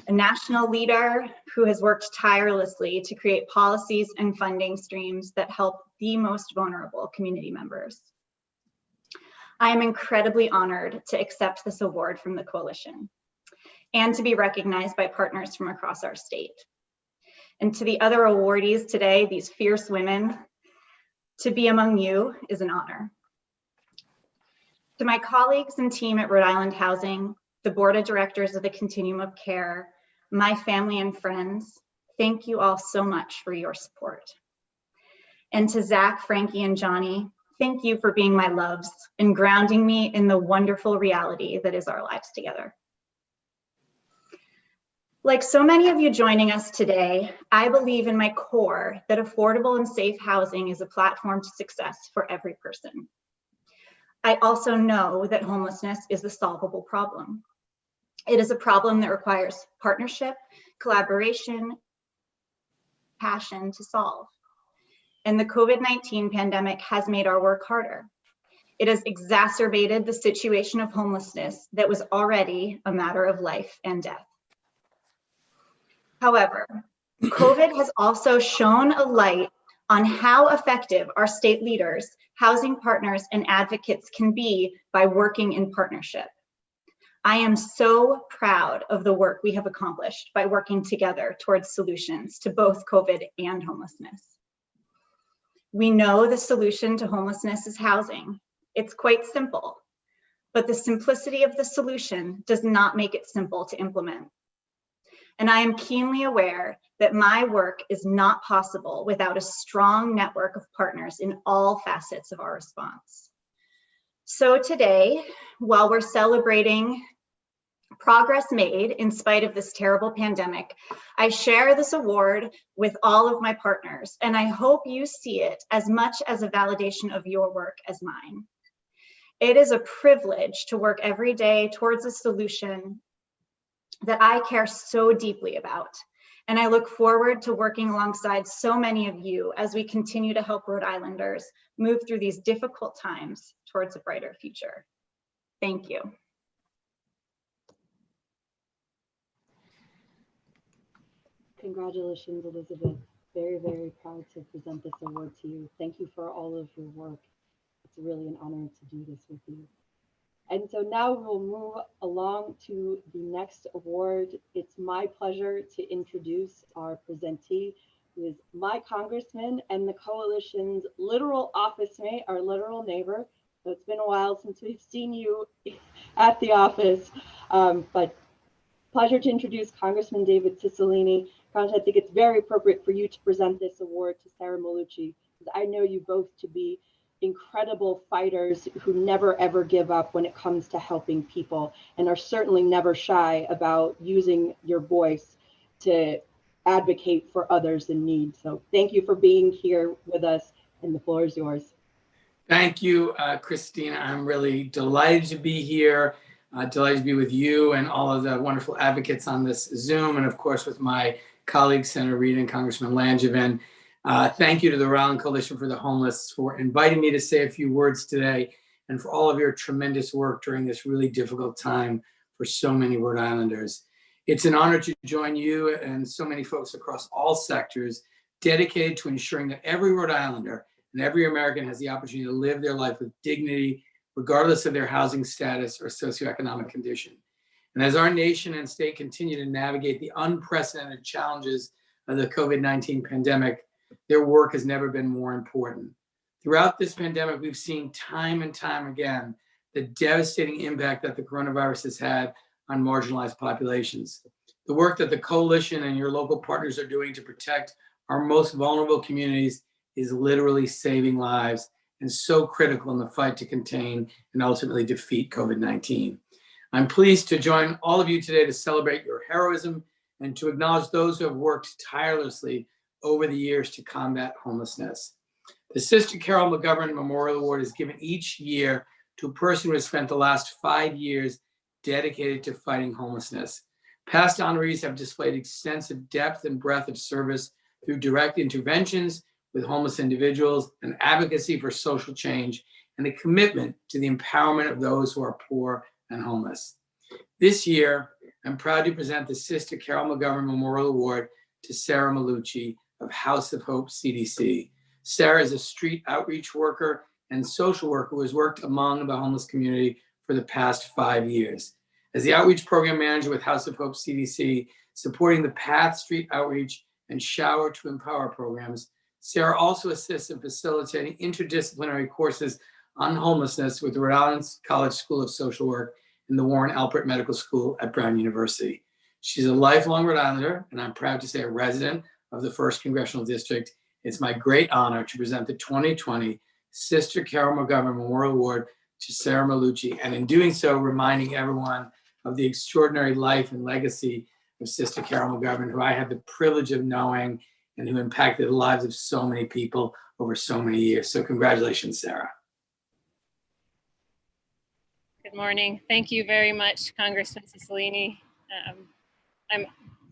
a national leader who has worked tirelessly to create policies and funding streams that help the most vulnerable community members. I am incredibly honored to accept this award from the Coalition and to be recognized by partners from across our state. And to the other awardees today, these fierce women, to be among you is an honor. To my colleagues and team at Rhode Island Housing, the board of directors of the Continuum of Care, my family and friends, thank you all so much for your support. And to Zach, Frankie, and Johnny, thank you for being my loves and grounding me in the wonderful reality that is our lives together. Like so many of you joining us today, I believe in my core that affordable and safe housing is a platform to success for every person. I also know that homelessness is a solvable problem. It is a problem that requires partnership, collaboration, passion to solve. And the COVID-19 pandemic has made our work harder. It has exacerbated the situation of homelessness that was already a matter of life and death. However, COVID has also shone a light on how effective our state leaders, housing partners, and advocates can be by working in partnership. I am so proud of the work we have accomplished by working together towards solutions to both COVID and homelessness. We know the solution to homelessness is housing. It's quite simple, but the simplicity of the solution does not make it simple to implement. And I am keenly aware that my work is not possible without a strong network of partners in all facets of our response. So today, while we're celebrating progress made in spite of this terrible pandemic, I share this award with all of my partners, and I hope you see it as much as a validation of your work as mine. It is a privilege to work every day towards a solution that I care so deeply about. And I look forward to working alongside so many of you as we continue to help Rhode Islanders move through these difficult times towards a brighter future. Thank you. Congratulations, Elizabeth. Very, very proud to present this award to you. Thank you for all of your work. It's really an honor to do this with you. And so now we'll move along to the next award. It's my pleasure to introduce our presentee, who is my congressman and the coalition's literal office mate, our literal neighbor. So it's been a while since we've seen you at the office, but pleasure to introduce Congressman David Cicilline. Congressman, I think it's very appropriate for you to present this award to Sarah Mallucci, because I know you both to be incredible fighters who never ever give up when it comes to helping people, and are certainly never shy about using your voice to advocate for others in need. So thank you for being here with us, and the floor is yours. Thank you, Christina. I'm really delighted to be here, delighted to be with you and all of the wonderful advocates on this Zoom, and of course with my colleagues, Senator Reid and Congressman Langevin. Thank you to the Rhode Island Coalition for the Homeless for inviting me to say a few words today, and for all of your tremendous work during this really difficult time for so many Rhode Islanders. It's an honor to join you and so many folks across all sectors dedicated to ensuring that every Rhode Islander and every American has the opportunity to live their life with dignity, regardless of their housing status or socioeconomic condition. And as our nation and state continue to navigate the unprecedented challenges of the COVID-19 pandemic, their work has never been more important. Throughout this pandemic, we've seen time and time again the devastating impact that the coronavirus has had on marginalized populations. The work that the coalition and your local partners are doing to protect our most vulnerable communities is literally saving lives and so critical in the fight to contain and ultimately defeat COVID-19. I'm pleased to join all of you today to celebrate your heroism and to acknowledge those who have worked tirelessly over the years to combat homelessness. The Sister Carol McGovern Memorial Award is given each year to a person who has spent the last 5 years dedicated to fighting homelessness. Past honorees have displayed extensive depth and breadth of service through direct interventions with homeless individuals, and advocacy for social change, and a commitment to the empowerment of those who are poor and homeless. This year, I'm proud to present the Sister Carol McGovern Memorial Award to Sarah Mallucci of House of Hope CDC. Sarah is a street outreach worker and social worker who has worked among the homeless community for the past 5 years. As the outreach program manager with House of Hope CDC, supporting the PATH Street Outreach and Shower to Empower programs, Sarah also assists in facilitating interdisciplinary courses on homelessness with the Rhode Island College School of Social Work and the Warren Alpert Medical School at Brown University. She's a lifelong Rhode Islander, and I'm proud to say a resident of the 1st Congressional District. It's my great honor to present the 2020 Sister Carol McGovern Memorial Award to Sarah Mallucci, and in doing so, reminding everyone of the extraordinary life and legacy of Sister Carol McGovern, who I had the privilege of knowing and who impacted the lives of so many people over so many years. So congratulations, Sarah. Good morning. Thank you very much, Congressman Cicilline. I'm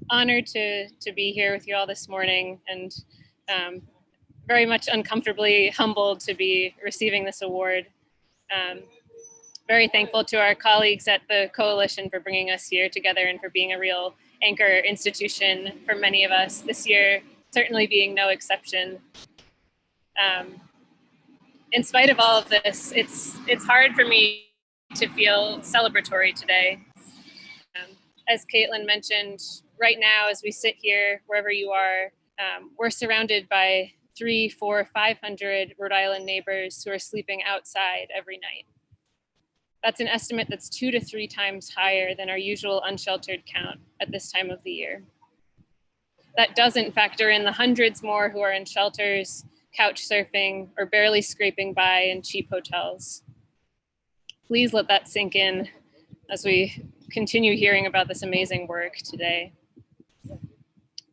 honored to be here with you all this morning, and very much uncomfortably humbled to be receiving this award. Very thankful to our colleagues at the Coalition for bringing us here together and for being a real anchor institution for many of us this year, certainly being no exception. In spite of all of this, it's hard for me to feel celebratory today. As Caitlin mentioned, right now, as we sit here, wherever you are, we're surrounded by 300, 400, 500 Rhode Island neighbors who are sleeping outside every night. That's an estimate that's 2 to 3 times higher than our usual unsheltered count at this time of the year. That doesn't factor in the hundreds more who are in shelters, couch surfing, or barely scraping by in cheap hotels. Please let that sink in as we continue hearing about this amazing work today.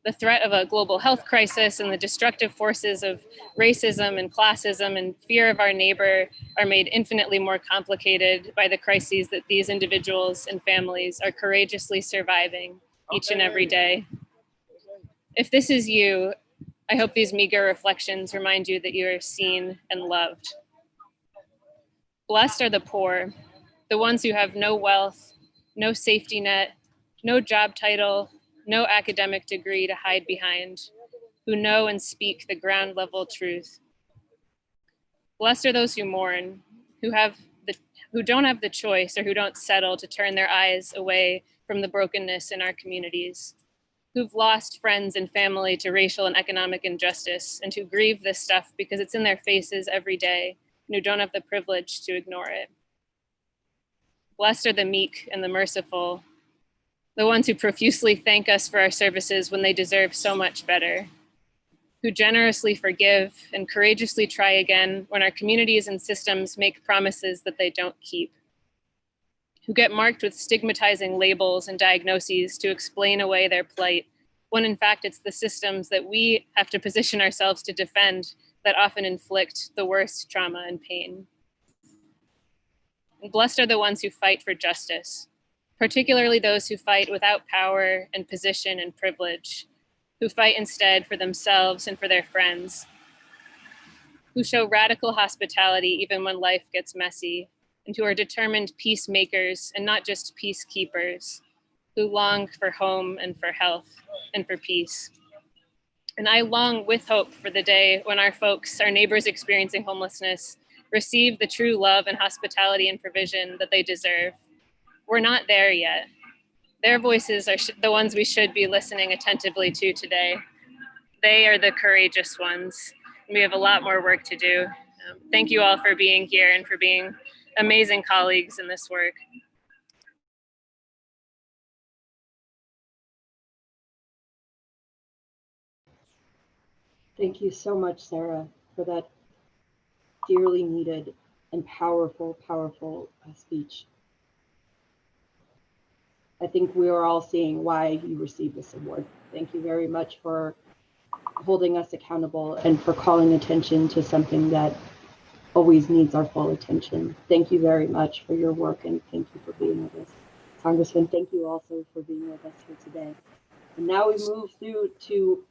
The threat of a global health crisis and the destructive forces of racism and classism and fear of our neighbor are made infinitely more complicated by the crises that these individuals and families are courageously surviving each and every day. If this is you, I hope these meager reflections remind you that you are seen and loved. Blessed are the poor, the ones who have no wealth, no safety net, no job title, no academic degree to hide behind, who know and speak the ground level truth. Blessed are those who mourn, who don't have the choice or who don't settle to turn their eyes away from the brokenness in our communities, who've lost friends and family to racial and economic injustice, and who grieve this stuff because it's in their faces every day, and who don't have the privilege to ignore it. Blessed are the meek and the merciful, the ones who profusely thank us for our services when they deserve so much better, who generously forgive and courageously try again when our communities and systems make promises that they don't keep, who get marked with stigmatizing labels and diagnoses to explain away their plight, when in fact it's the systems that we have to position ourselves to defend that often inflict the worst trauma and pain. And blessed are the ones who fight for justice, particularly those who fight without power and position and privilege, who fight instead for themselves and for their friends, who show radical hospitality even when life gets messy, and who are determined peacemakers and not just peacekeepers, who long for home and for health and for peace. And I long with hope for the day when our folks, our neighbors experiencing homelessness, receive the true love and hospitality and provision that they deserve. We're not there yet. Their voices are the ones we should be listening attentively to today. They are the courageous ones. We have a lot more work to do. Thank you all for being here and for being amazing colleagues in this work. Thank you so much, Sarah, for that dearly needed and powerful speech. I think we are all seeing why you received this award. Thank you very much for holding us accountable and for calling attention to something that always needs our full attention. Thank you very much for your work, and thank you for being with us. Congressman, thank you also for being with us here today. And now we move through to,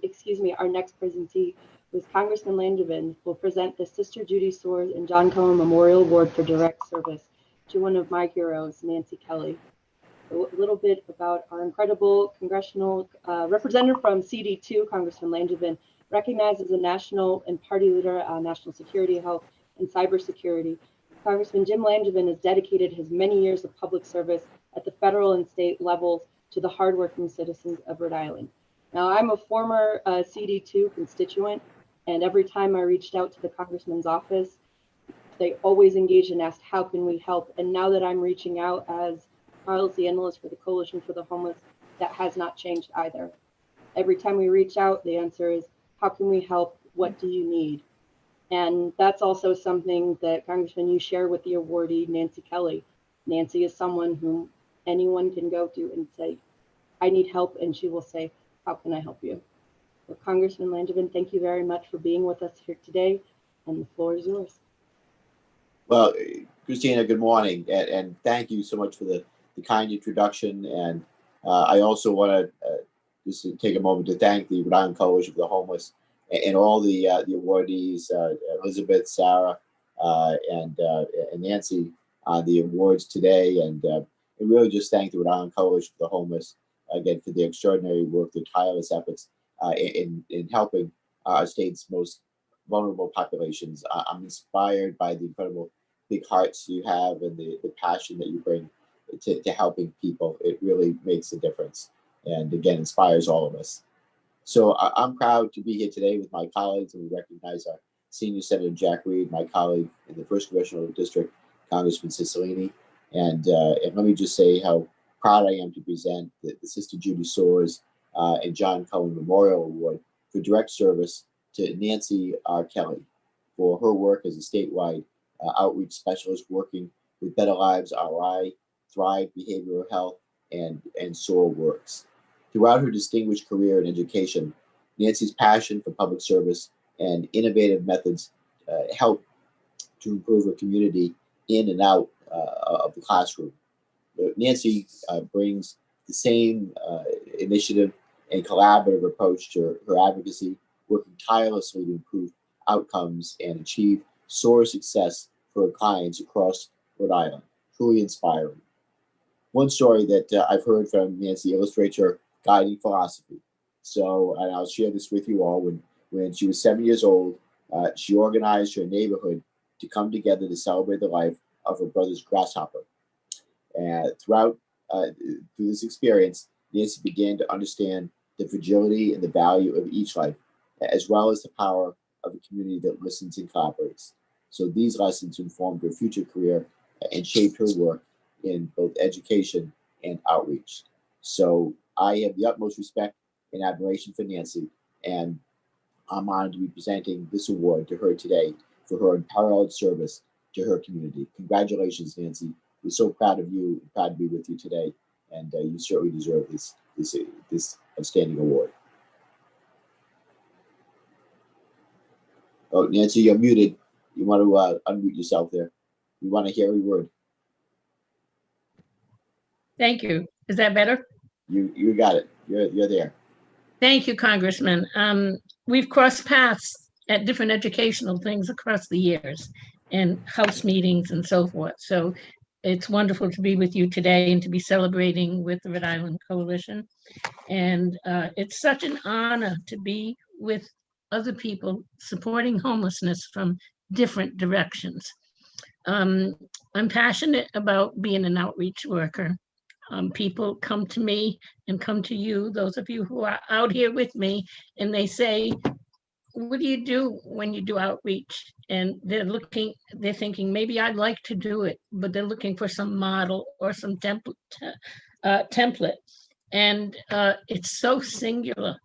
excuse me, our next presentee with Congressman Langevin will present the Sister Judy Soares and John Cohen Memorial Award for Direct Service to one of my heroes, Nancy Kelly. A little bit about our incredible congressional representative from CD2, Congressman Langevin, recognized as a national and party leader on national security, health, and cybersecurity. Congressman Jim Langevin has dedicated his many years of public service at the federal and state levels to the hardworking citizens of Rhode Island. Now, I'm a former CD2 constituent, and every time I reached out to the congressman's office, they always engaged and asked, how can we help? And now that I'm reaching out as policy analyst for the Coalition for the Homeless, that has not changed either. Every time we reach out, the answer is, how can we help? What do you need? And that's also something that, Congressman, you share with the awardee, Nancy Kelly. Nancy is someone whom anyone can go to and say, I need help, and she will say, how can I help you? So Congressman Langevin, thank you very much for being with us here today, and the floor is yours. Well, Christina, good morning, and thank you so much for the kind introduction. And I also want to just take a moment to thank the Rhode Island Coalition for the Homeless and all the awardees, Elizabeth, Sarah, and Nancy on the awards today, and really just thank the Rhode Island Coalition for the Homeless again for the extraordinary work, the tireless efforts in helping our state's most vulnerable populations. I'm inspired by the incredible big hearts you have and the passion that you bring to helping people. It really makes a difference, and again, inspires all of us. So I'm proud to be here today with my colleagues, and we recognize our senior Senator Jack Reed, my colleague in the 1st Congressional District, Congressman Cicilline. And let me just say how proud I am to present the Sister Judy Soares and John Cohen Memorial Award for direct service to Nancy R. Kelly for her work as a statewide outreach specialist working with Better Lives RI, Thrive Behavioral Health, and SOAR Works. Throughout her distinguished career in education, Nancy's passion for public service and innovative methods helped to improve her community in and out of the classroom. Nancy brings the same initiative and collaborative approach to her advocacy, working tirelessly to improve outcomes and achieve SOAR success for her clients across Rhode Island. Truly inspiring. One story that I've heard from Nancy illustrates her guiding philosophy. So, and I'll share this with you all. When she was 7 years old, she organized her neighborhood to come together to celebrate the life of her brother's grasshopper. And through this experience, Nancy began to understand the fragility and the value of each life, as well as the power of a community that listens and collaborates. So these lessons informed her future career and shaped her work in both education and outreach. So I have the utmost respect and admiration for Nancy, and I'm honored to be presenting this award to her today for her unparalleled service to her community. Congratulations, Nancy. We're so proud of you and proud to be with you today, and you certainly deserve this outstanding award. Oh, Nancy, you're muted. You want to unmute yourself there. We want to hear every word. Thank you. Is that better? You got it. You're there. Thank you, Congressman. We've crossed paths at different educational things across the years and House meetings and so forth. So it's wonderful to be with you today and to be celebrating with the Rhode Island Coalition. And it's such an honor to be with other people supporting homelessness from different directions. I'm passionate about being an outreach worker. People come to me and come to you, those of you who are out here with me, and they say, what do you do when you do outreach? And they're thinking, maybe I'd like to do it, but they're looking for some model or some template. And it's so singular.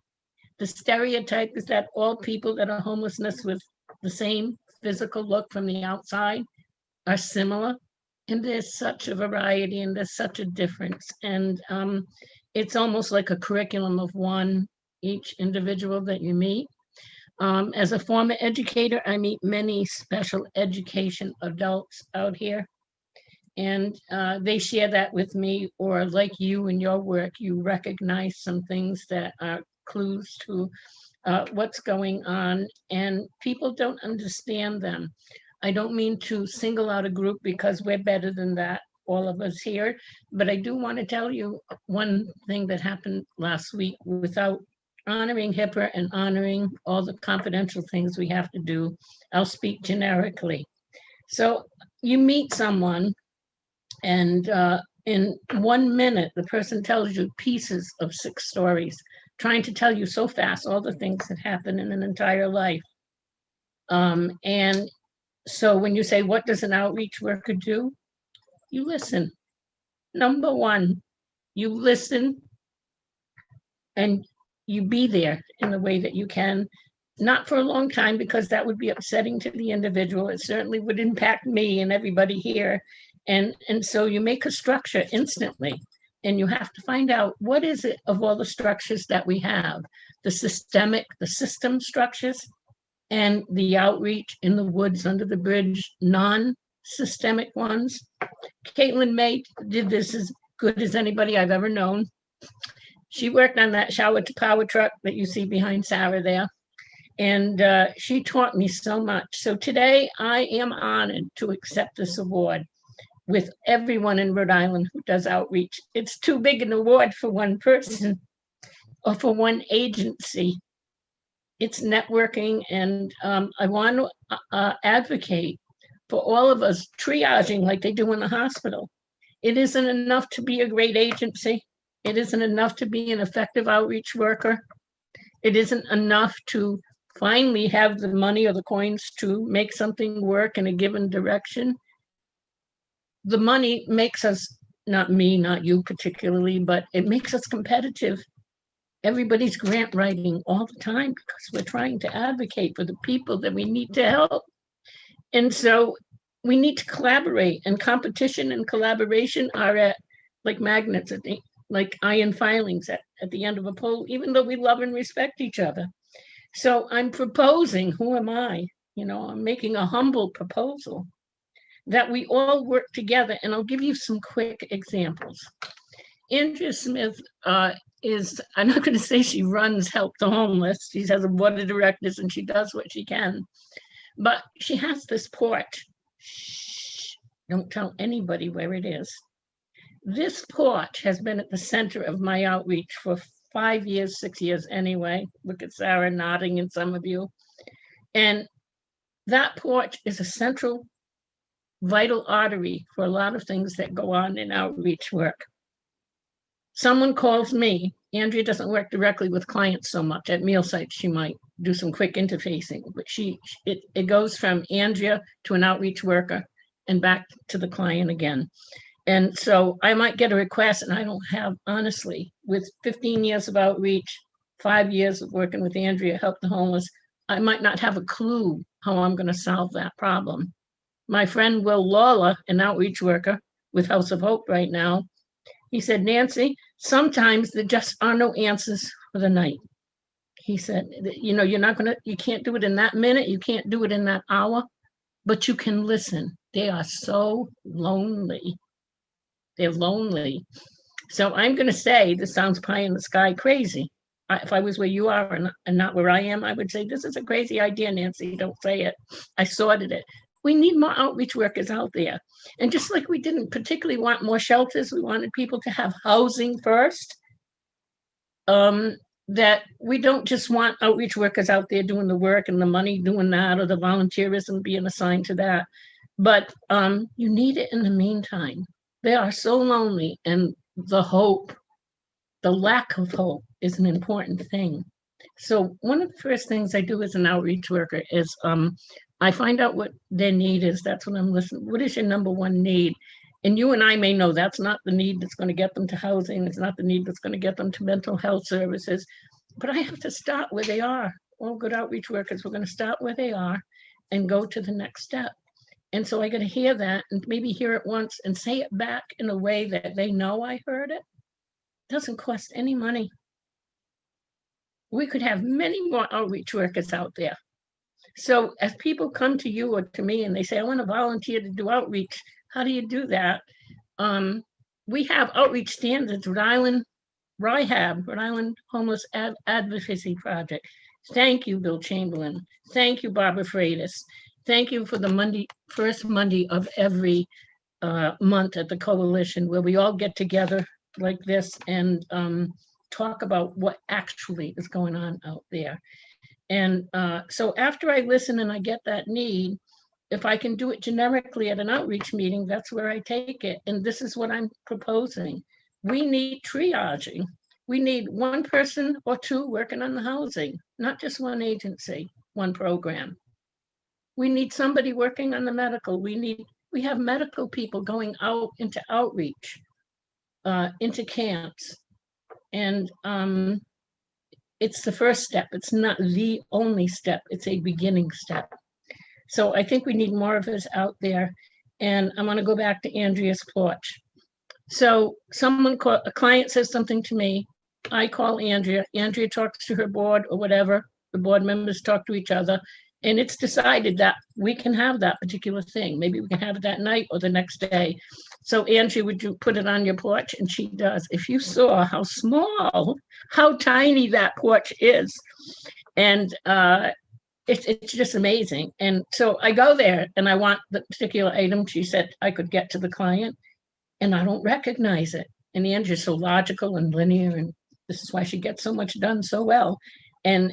The stereotype is that all people that are homelessness with the same physical look from the outside are similar. And there's such a variety and there's such a difference. And it's almost like a curriculum of one, each individual that you meet. As a former educator, I meet many special education adults out here. And they share that with me, or like you in your work, you recognize some things that are clues to what's going on, and people don't understand them. I don't mean to single out a group because we're better than that, all of us here, but I do want to tell you one thing that happened last week without honoring HIPAA and honoring all the confidential things we have to do. I'll speak generically. So you meet someone and in 1 minute, the person tells you pieces of 6 stories, trying to tell you so fast all the things that happen in an entire life. And so when you say, what does an outreach worker do? You listen. Number one, you listen and you be there in the way that you can, not for a long time, because that would be upsetting to the individual. It certainly would impact me and everybody here. And so you make a structure instantly, and you have to find out what is it of all the structures that we have, the system structures, and the outreach in the woods under the bridge, non-systemic ones. Caitlin May did this as good as anybody I've ever known. She worked on that shower to power truck that you see behind Sarah there. And she taught me so much. So today I am honored to accept this award with everyone in Rhode Island who does outreach. It's too big an award for one person or for one agency. It's networking, and I want to advocate for all of us triaging like they do in the hospital. It isn't enough to be a great agency. It isn't enough to be an effective outreach worker. It isn't enough to finally have the money or the coins to make something work in a given direction. The money makes us, not me, not you particularly, but it makes us competitive. Everybody's grant writing all the time because we're trying to advocate for the people that we need to help. And so we need to collaborate, and competition and collaboration are at like magnets, like iron filings at the end of a pole, even though we love and respect each other. So I'm proposing, who am I? I'm making a humble proposal that we all work together. And I'll give you some quick examples. Andrea Smith is, I'm not going to say she runs Help the Homeless. She has a board of directors and she does what she can. But she has this porch. Shh, don't tell anybody where it is. This porch has been at the center of my outreach for 5 years, 6 years anyway. Look at Sarah nodding and some of you. And that porch is a central vital artery for a lot of things that go on in outreach work. Someone calls me. Andrea doesn't work directly with clients so much. At meal sites, she might do some quick interfacing, but it goes from Andrea to an outreach worker and back to the client again. And so I might get a request, and I don't have, honestly, with 15 years of outreach, 5 years of working with Andrea, Help the Homeless, I might not have a clue how I'm going to solve that problem. My friend Will Lawler, an outreach worker with House of Hope right now, he said, Nancy, sometimes there just are no answers for the night. He said, you know, you can't do it in that minute, you can't do it in that hour, but you can listen. They are so lonely. They're lonely. So I'm going to say, this sounds pie in the sky crazy. If I was where you are and not where I am, I would say, this is a crazy idea, Nancy, don't say it. I sorted it. We need more outreach workers out there. And just like we didn't particularly want more shelters, we wanted people to have housing first, that we don't just want outreach workers out there doing the work and the money doing that, or the volunteerism being assigned to that. But you need it in the meantime. They are so lonely, and the hope, the lack of hope is an important thing. So one of the first things I do as an outreach worker is I find out what their need is. That's what I'm listening. What is your number one need? And you and I may know that's not the need that's going to get them to housing. It's not the need that's going to get them to mental health services. But I have to start where they are. All good outreach workers, we're going to start where they are and go to the next step. And so I got to hear that and maybe hear it once and say it back in a way that they know I heard it. It doesn't cost any money. We could have many more outreach workers out there. So as people come to you or to me and they say, I want to volunteer to do outreach, how do you do that? We have outreach standards, Rhode Island RIHAB, Rhode Island Homeless Advocacy Project. Thank you, Bill Chamberlain. Thank you, Barbara Freitas. Thank you for the first Monday of every month at the coalition, where we all get together like this and talk about what actually is going on out there. And so after I listen and I get that need, if I can do it generically at an outreach meeting, that's where I take it. And this is what I'm proposing. We need triaging. We need one person or two working on the housing, not just one agency, one program. We need somebody working on the medical. We have medical people going out into outreach, into camps. And it's the first step. It's not the only step. It's a beginning step. So I think we need more of us out there. And I want to go back to Andrea's porch. So a client says something to me. I call Andrea. Andrea talks to her board or whatever. The board members talk to each other. And it's decided that we can have that particular thing. Maybe we can have it that night or the next day. So Andrea, would you put it on your porch? And she does. If you saw how small, how tiny that porch is. And it's just amazing. And so I go there and I want the particular item. She said I could get to the client and I don't recognize it. And Andrea's so logical and linear. And this is why she gets so much done so well. And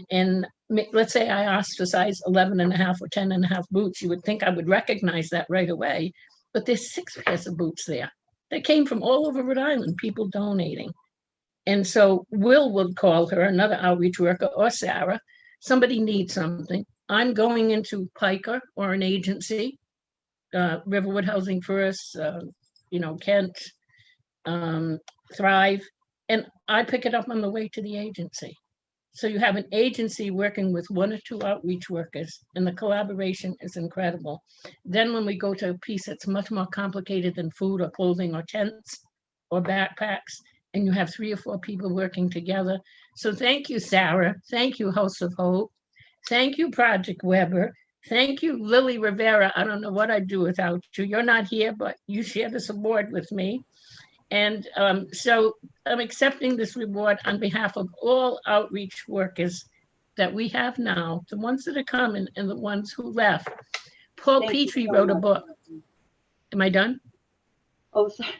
let's say I asked for size 11.5 or 10.5 boots. You would think I would recognize that right away. But there's 6 pairs of boots there. They came from all over Rhode Island, people donating. And so Will would call her, another outreach worker, or Sarah. Somebody needs something. I'm going into Piker or an agency, Riverwood Housing First, Kent, Thrive, and I pick it up on the way to the agency. So you have an agency working with 1 or 2 outreach workers, and the collaboration is incredible. Then when we go to a piece that's much more complicated than food or clothing or tents or backpacks, and you have 3 or 4 people working together. So thank you, Sarah. Thank you, House of Hope. Thank you, Project Weber. Thank you, Lily Rivera. I don't know what I'd do without you. You're not here, but you share this award with me. And so I'm accepting this reward on behalf of all outreach workers that we have now, the ones that are coming and the ones who left. Paul Petrie wrote a book. Am I done? Oh, sorry.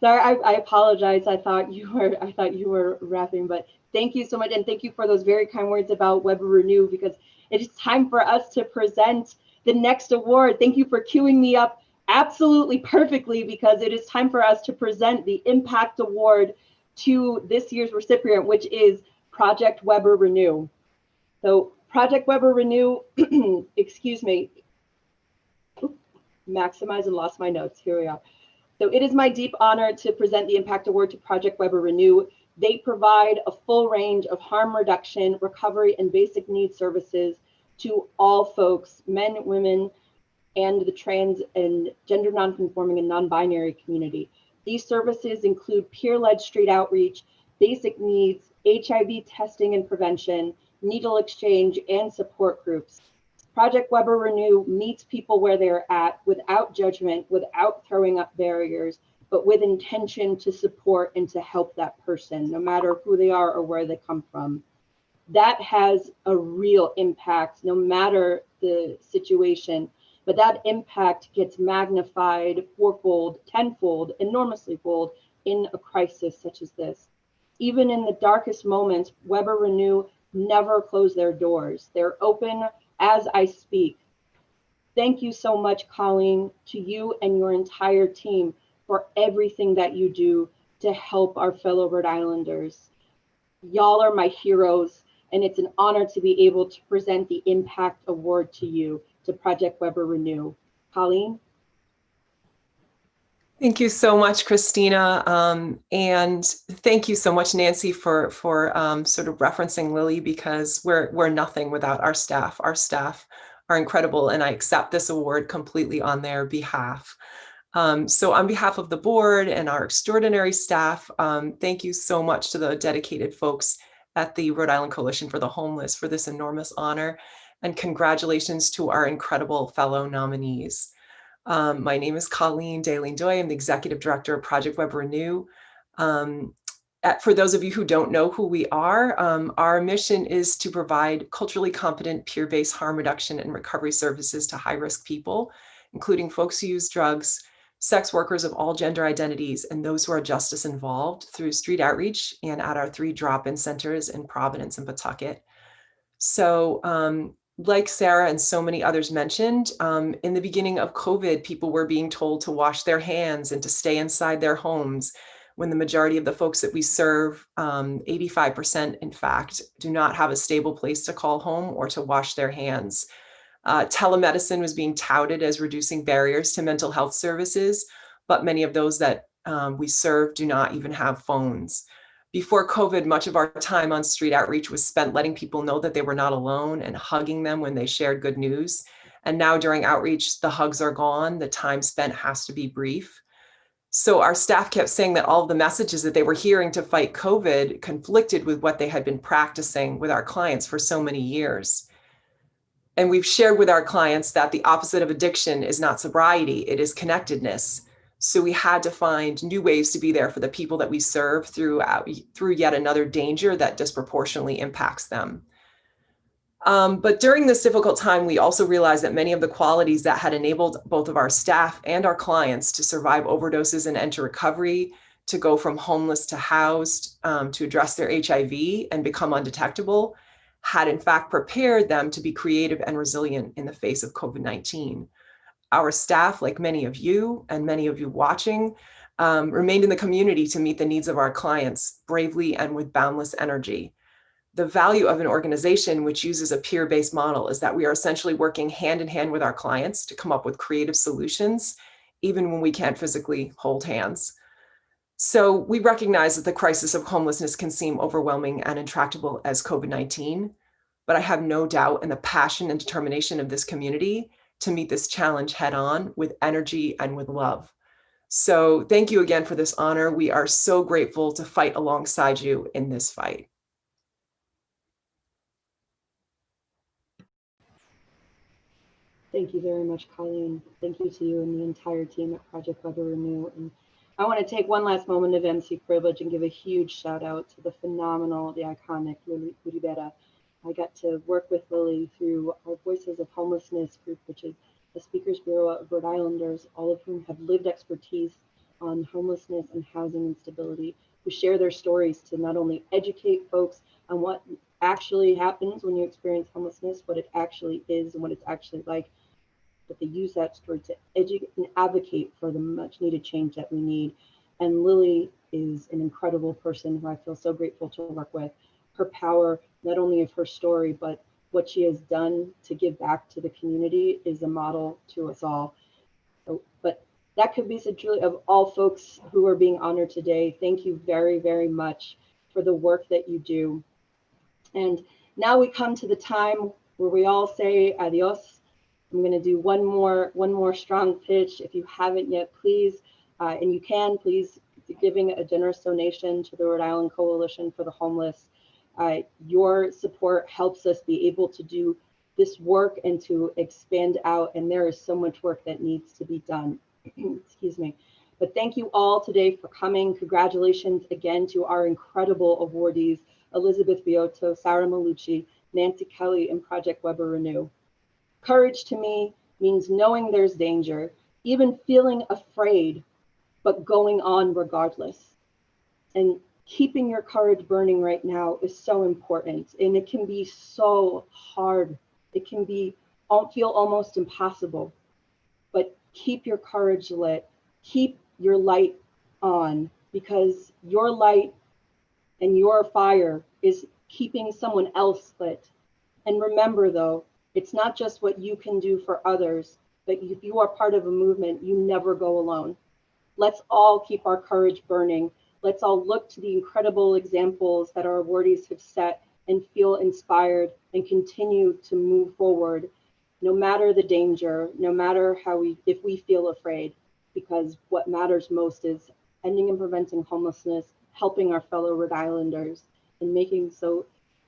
Sorry, I apologize. I thought you were wrapping, but thank you so much, and thank you for those very kind words about Weber Renew, because it is time for us to present the next award. Thank you for queuing me up absolutely perfectly, because it is time for us to present the Impact Award to this year's recipient, which is Project Weber Renew. So Project Weber Renew, excuse me, maximize and lost my notes. Here we are. So it is my deep honor to present the Impact Award to Project Weber Renew. They provide a full range of harm reduction, recovery, and basic needs services to all folks, men, women, and the trans and gender nonconforming and non-binary community. These services include peer-led street outreach, basic needs, HIV testing and prevention, needle exchange, and support groups. Project Weber Renew meets people where they're at without judgment, without throwing up barriers, but with intention to support and to help that person, no matter who they are or where they come from. That has a real impact, no matter the situation, but that impact gets magnified fourfold, tenfold, enormously fold in a crisis such as this. Even in the darkest moments, Weber Renew never close their doors. They're open as I speak. Thank you so much, Colleen, to you and your entire team for everything that you do to help our fellow Rhode Islanders. Y'all are my heroes, and it's an honor to be able to present the Impact Award to you, to Project Weber Renew. Colleen? Thank you so much, Christina. And thank you so much, Nancy, for sort of referencing Lily, because we're nothing without our staff. Our staff are incredible, and I accept this award completely on their behalf. So on behalf of the board and our extraordinary staff, thank you so much to the dedicated folks at the Rhode Island Coalition for the Homeless for this enormous honor, and congratulations to our incredible fellow nominees. My name is Colleen Daly-Doy. I'm the Executive Director of Project Weber Renew. For those of you who don't know who we are, our mission is to provide culturally competent, peer-based harm reduction and recovery services to high-risk people, including folks who use drugs, sex workers of all gender identities, and those who are justice involved, through street outreach and at our 3 drop-in centers in Providence and Pawtucket. So, like Sarah and so many others mentioned, in the beginning of COVID, people were being told to wash their hands and to stay inside their homes, when the majority of the folks that we serve, 85% in fact, do not have a stable place to call home or to wash their hands. Telemedicine was being touted as reducing barriers to mental health services, but many of those that we serve do not even have phones. Before COVID, much of our time on street outreach was spent letting people know that they were not alone and hugging them when they shared good news. And now during outreach, the hugs are gone. The time spent has to be brief. So our staff kept saying that all of the messages that they were hearing to fight COVID conflicted with what they had been practicing with our clients for so many years. And we've shared with our clients that the opposite of addiction is not sobriety, it is connectedness. So we had to find new ways to be there for the people that we serve through yet another danger that disproportionately impacts them. But during this difficult time, we also realized that many of the qualities that had enabled both of our staff and our clients to survive overdoses and enter recovery, to go from homeless to housed, to address their HIV and become undetectable, had in fact prepared them to be creative and resilient in the face of COVID-19. Our staff, like many of you and many of you watching, remained in the community to meet the needs of our clients bravely and with boundless energy. The value of an organization which uses a peer-based model is that we are essentially working hand in hand with our clients to come up with creative solutions, even when we can't physically hold hands. So we recognize that the crisis of homelessness can seem overwhelming and intractable as COVID-19, but I have no doubt in the passion and determination of this community to meet this challenge head on with energy and with love. So thank you again for this honor. We are so grateful to fight alongside you in this fight. Thank you very much, Colleen. Thank you to you and the entire team at Project Weber Renew. And I want to take one last moment of MC privilege and give a huge shout out to the phenomenal, the iconic Lily Uribera. I got to work with Lily through our Voices of Homelessness group, which is the Speakers Bureau of Rhode Islanders, all of whom have lived expertise on homelessness and housing instability, who share their stories to not only educate folks on what actually happens when you experience homelessness, what it actually is and what it's actually like, but they use that story to educate and advocate for the much needed change that we need. And Lily is an incredible person who I feel so grateful to work with. Her power, not only of her story, but what she has done to give back to the community is a model to us all. So, but that could be said truly of all folks who are being honored today. Thank you very, very much for the work that you do. And now we come to the time where we all say adios. I'm going to do one more strong pitch. If you haven't yet, please, and you can, please, giving a generous donation to the Rhode Island Coalition for the Homeless. Your support helps us be able to do this work and to expand out, and there is so much work that needs to be done. Excuse me. But thank you all today for coming. Congratulations again to our incredible awardees, Elizabeth Biotto, Sarah Malucci, Nancy Kelly, and Project Weber Renew. Courage to me means knowing there's danger, even feeling afraid, but going on regardless. And keeping your courage burning right now is so important. And it can be so hard. It can feel almost impossible. But keep your courage lit. Keep your light on, because your light and your fire is keeping someone else lit. And remember though, it's not just what you can do for others, but if you are part of a movement, you never go alone. Let's all keep our courage burning. Let's all look to the incredible examples that our awardees have set and feel inspired and continue to move forward, no matter the danger, no matter if we feel afraid, because what matters most is ending and preventing homelessness, helping our fellow Rhode Islanders, and making so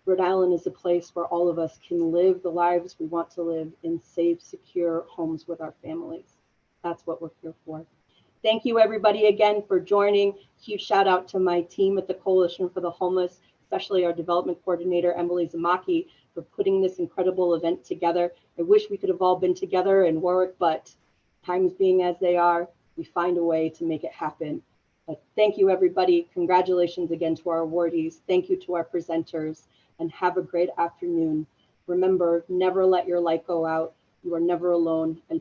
Rhode Island is a place where all of us can live the lives we want to live in safe, secure homes with our families. That's what we're here for. Thank you everybody again for joining. Huge shout out to my team at the Coalition for the Homeless, especially our development coordinator, Emily Zamaki, for putting this incredible event together. I wish we could have all been together in Warwick, but times being as they are, we find a way to make it happen. But thank you everybody. Congratulations again to our awardees. Thank you to our presenters, and have a great afternoon. Remember, never let your light go out. You are never alone. And